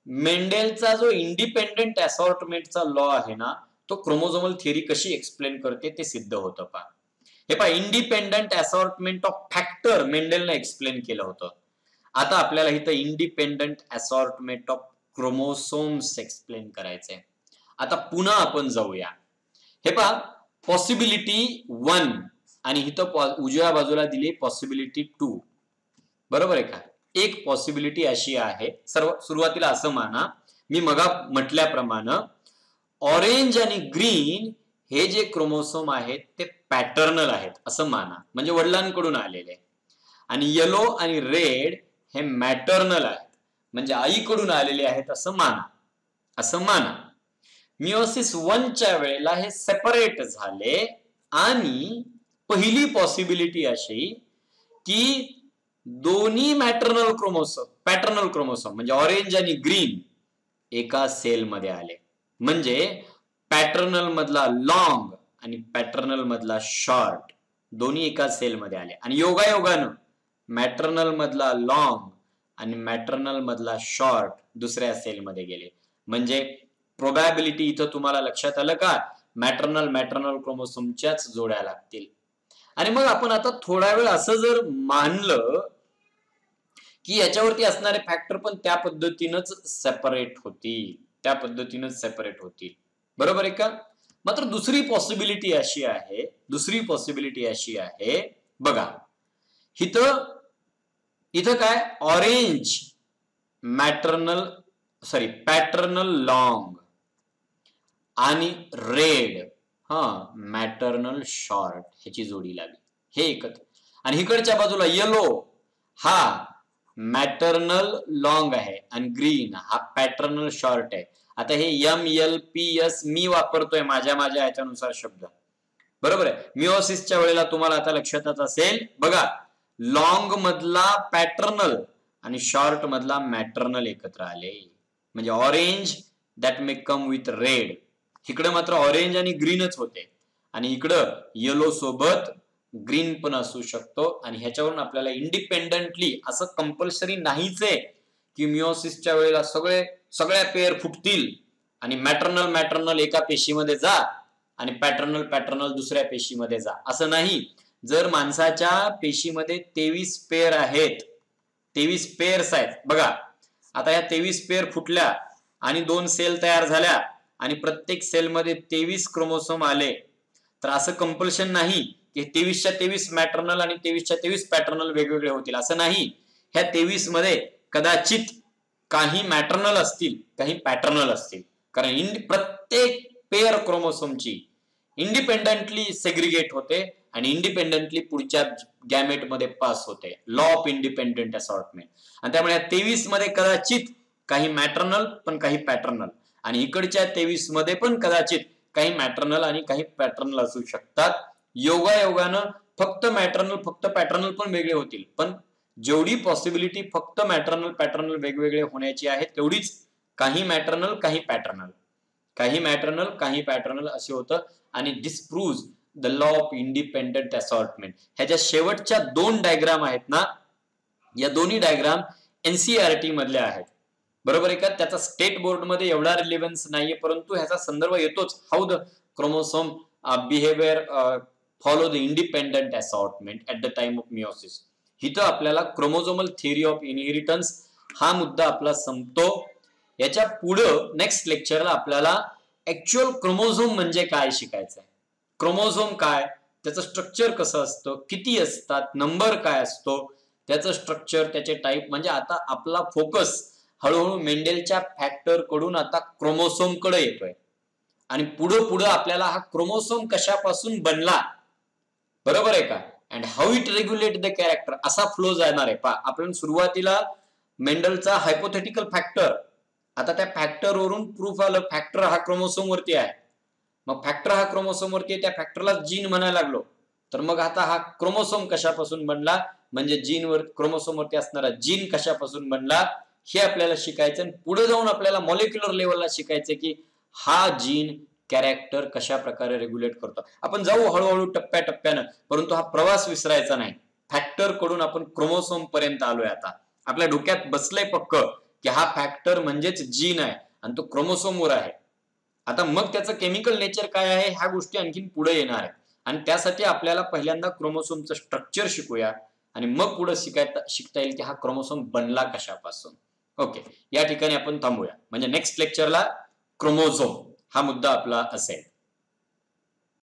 मेंडेलचा जो इंडिपेंडेंट असॉर्टमेंटचा लॉ आहे ना, तो क्रोमोझोमल थिअरी कशी एक्सप्लेन करते ते सिद्ध होतं. पहा, हे पहा, इंडिपेंडंट असॉर्टमेंट ऑफ फॅक्टर मेंडेलने एक्सप्लेन केलं होतं. आता आपल्याला इथं independent assortment of chromosomes explain करायचंय. आता पुन्हा आपण जाऊया. हे पहा, पॉसिबिलिटी 1 आणि इथं उजव्या बाजूला दिली पॉसिबिलिटी 2. बरोबर आहे का? एक पॉसिबिलिटी अशी आहे, सुरुवातीला असं माना, मी मगा म्हटल्याप्रमाणे ऑरेंज आणि ग्रीन हे जे क्रोमोसोम आहेत ते पॅटर्नल आहेत असं माना, म्हणजे वडिलांकडून आलेले. आणि येलो आणि रेड हे मॅटर्नल आहेत, म्हणजे आईकडून आलेले आहेत असं माना. मिओसिस 1 च्या वेळेला हे सेपरेट झाले आणि पहिली पॉसिबिलिटी अशी की दोन्ही पॅटर्नल क्रोमोसोम म्हणजे ऑरेंज आणि ग्रीन एका सेल मध्ये आले. म्हणजे पॅटर्नल मधला लॉंग आणि पॅटर्नल मधला शॉर्ट दोन्ही एका सेल मध्ये आले. आणि योगायोगानं मॅटर्नल मधला लॉंग आणि मॅटर्नल मधला शॉर्ट दुसऱ्या सेल मध्ये गेले. म्हणजे प्रोबॅबिलिटी इथं तुम्हाला लक्षात आलं का? मॅटर्नल क्रोमोसोमच्याच जोड्या लागतील. आणि मग आपण आता थोडा वेळ असं जर मानलं की याच्यावरती असणारे फॅक्टर पण त्या पद्धतीनंच सेपरेट होतील, बरोबर आहे का? मात्र दुसरी पॉसिबिलिटी अशी आहे, बघा, इथं काय, ऑरेंज पॅटर्नल लॉंग आणि रेड मॅटर्नल शॉर्ट ह्याची जोडी लागली, हे एकत्र. आणि इकडच्या बाजूला येलो हा मॅटर्नल लॉंग आहे आणि ग्रीन हा पॅटर्नल शॉर्ट आहे. आता हे MLPS मी वापरतोय माझ्या ह्याच्यानुसार शब्द, बरोबर आहे. मिओसिसच्या वेळेला तुम्हाला आता लक्षातच असेल, बघा, लॉंग मधला पॅटर्नल आणि शॉर्ट मधला मॅटर्नल एकत्र आले, म्हणजे orange that may come with red. इकडे मात्र ऑरेंज आणि ग्रीनच होते आणि इकडं येलो सोबत ग्रीन पण असू शकतो. आणि ह्याच्यावरून आपल्याला इंडिपेंडंटली असं कंपल्सरी नाहीच आहे की मिओसिसच्या वेळेला सगळ्या पेअर फुटतील आणि मॅटर्नल एका पेशीमध्ये जा आणि पॅटर्नल दुसऱ्या पेशीमध्ये जा, असं नाही. जर माणसाच्या पेशीमध्ये 23 पेअर आहेत, 23 पेअर्स आहेत बघा, आता या 23 पेअर फुटल्या आणि 2 सेल तयार झाल्या आणि प्रत्येक सेलमध्ये 23 क्रोमोसोम आले, तर असं कंपल्शन नाही की 23च्या 23 मॅटर्नल आणि 23च्या 23 पॅटर्नल वेगवेगळे होतील, असं नाही. ह्या 23 मध्ये कदाचित काही मॅटर्नल असतील, काही पॅटर्नल असतील, कारण प्रत्येक पेअर क्रोमोसोमची इंडिपेंडेंटली सेग्रिगेट होते आणि इंडिपेंडेंटली पुढच्या गॅमेट मध्ये पास होते, लॉ ऑफ इंडिपेंडेंट असॉर्टमेंट. आणि त्यामुळे 23 मध्ये कदाचित काही मॅटर्नल पण काही पॅटर्नल, आणि इकडच्या 23 मध्ये पण कदाचित काही मॅटर्नल आणि काही पॅटर्नल असू शकतात. योगायोगानं फक्त पॅटर्नल पण वेगळे होतील, पण जेवढी पॉसिबिलिटी फक्त पॅटर्नल वेगवेगळे होण्याची आहे तेवढीच काही मॅटर्नल काही पॅटर्नल असे होतं. आणि disproves the law of independent assortment. ह्याच्या शेवटच्या 2 डायग्राम आहेत ना, या दोन्ही डायग्राम एनसीईआरटी मधल्या आहेत, बरोबर आहे का. त्याचा स्टेट बोर्ड मध्ये एवढा रिलेव्हन्स नाहीये, परंतु ह्याचा संदर्भ येतोच. How the chromosome behaviour follow the independent assortment at the time of meiosis. इथं आपल्याला क्रोमोझोमल थिअरी ऑफ इनहेरिटन्स हा मुद्दा आपला संपतो. याच्या पुढं नेक्स्ट लेक्चरला आपल्याला ऍक्च्युअल क्रोमोझोम म्हणजे काय शिकायचं आहे. क्रोमोझोम काय, त्याचं स्ट्रक्चर कसं असतं, किती असतात, नंबर काय असतो, त्याचं स्ट्रक्चर, त्याचे टाईप. म्हणजे आता आपला फोकस हळूहळू मेंडेलच्या फॅक्टर कडून आता क्रोमोसोम कडे येतोय. आणि पुढं आपल्याला हा क्रोमोसोम कशापासून बनला, बरोबर आहे का, and how it regulate the character, असा फ्लो जाणार आहे. आपण सुरुवातीला मेंडलचा हायपोथेटिकल फॅक्टर, आता त्या फॅक्टर वरून प्रूफ आलं फॅक्टर हा क्रोमोसोम वरती आहे. मग फॅक्टर हा क्रोमोसोम वरती आहे, त्या फॅक्टरला जीन म्हणायला लागलो. तर मग आता हा क्रोमोसोम कशापासून बनला, म्हणजे क्रोमोसोम वरती असणारा जीन कशापासून बनला, हे आपल्याला शिकायचं. आणि पुढे जाऊन आपल्याला मॉलिक्युलर लेवलला शिकायचं की हा जीन कॅरेक्टर कशा प्रकारे रेग्युलेट करतो. आपण जाऊ हळूहळू टप्प्याटप्प्यानं, परंतु हा प्रवास विसरायचा नाही. फॅक्टर कडून आपण क्रोमोसोम पर्यंत आलोय. आता आपल्या डोक्यात बसलंय पक्क की हा फॅक्टर म्हणजेच जीन आहे आणि तो क्रोमोसोमवर आहे. आता मग त्याचं केमिकल नेचर काय आहे ह्या गोष्टी आणखीन पुढे येणार आहेत. आणि त्यासाठी आपल्याला पहिल्यांदा क्रोमोसोमचं स्ट्रक्चर शिकूया आणि मग पुढे शिकता येईल की हा क्रोमोसोम बनला कशापासून. ओके, या ठिकाणी आपण थांबूया. म्हणजे नेक्स्ट लेक्चरला क्रोमोझोम हा मुद्दा आपला असेल.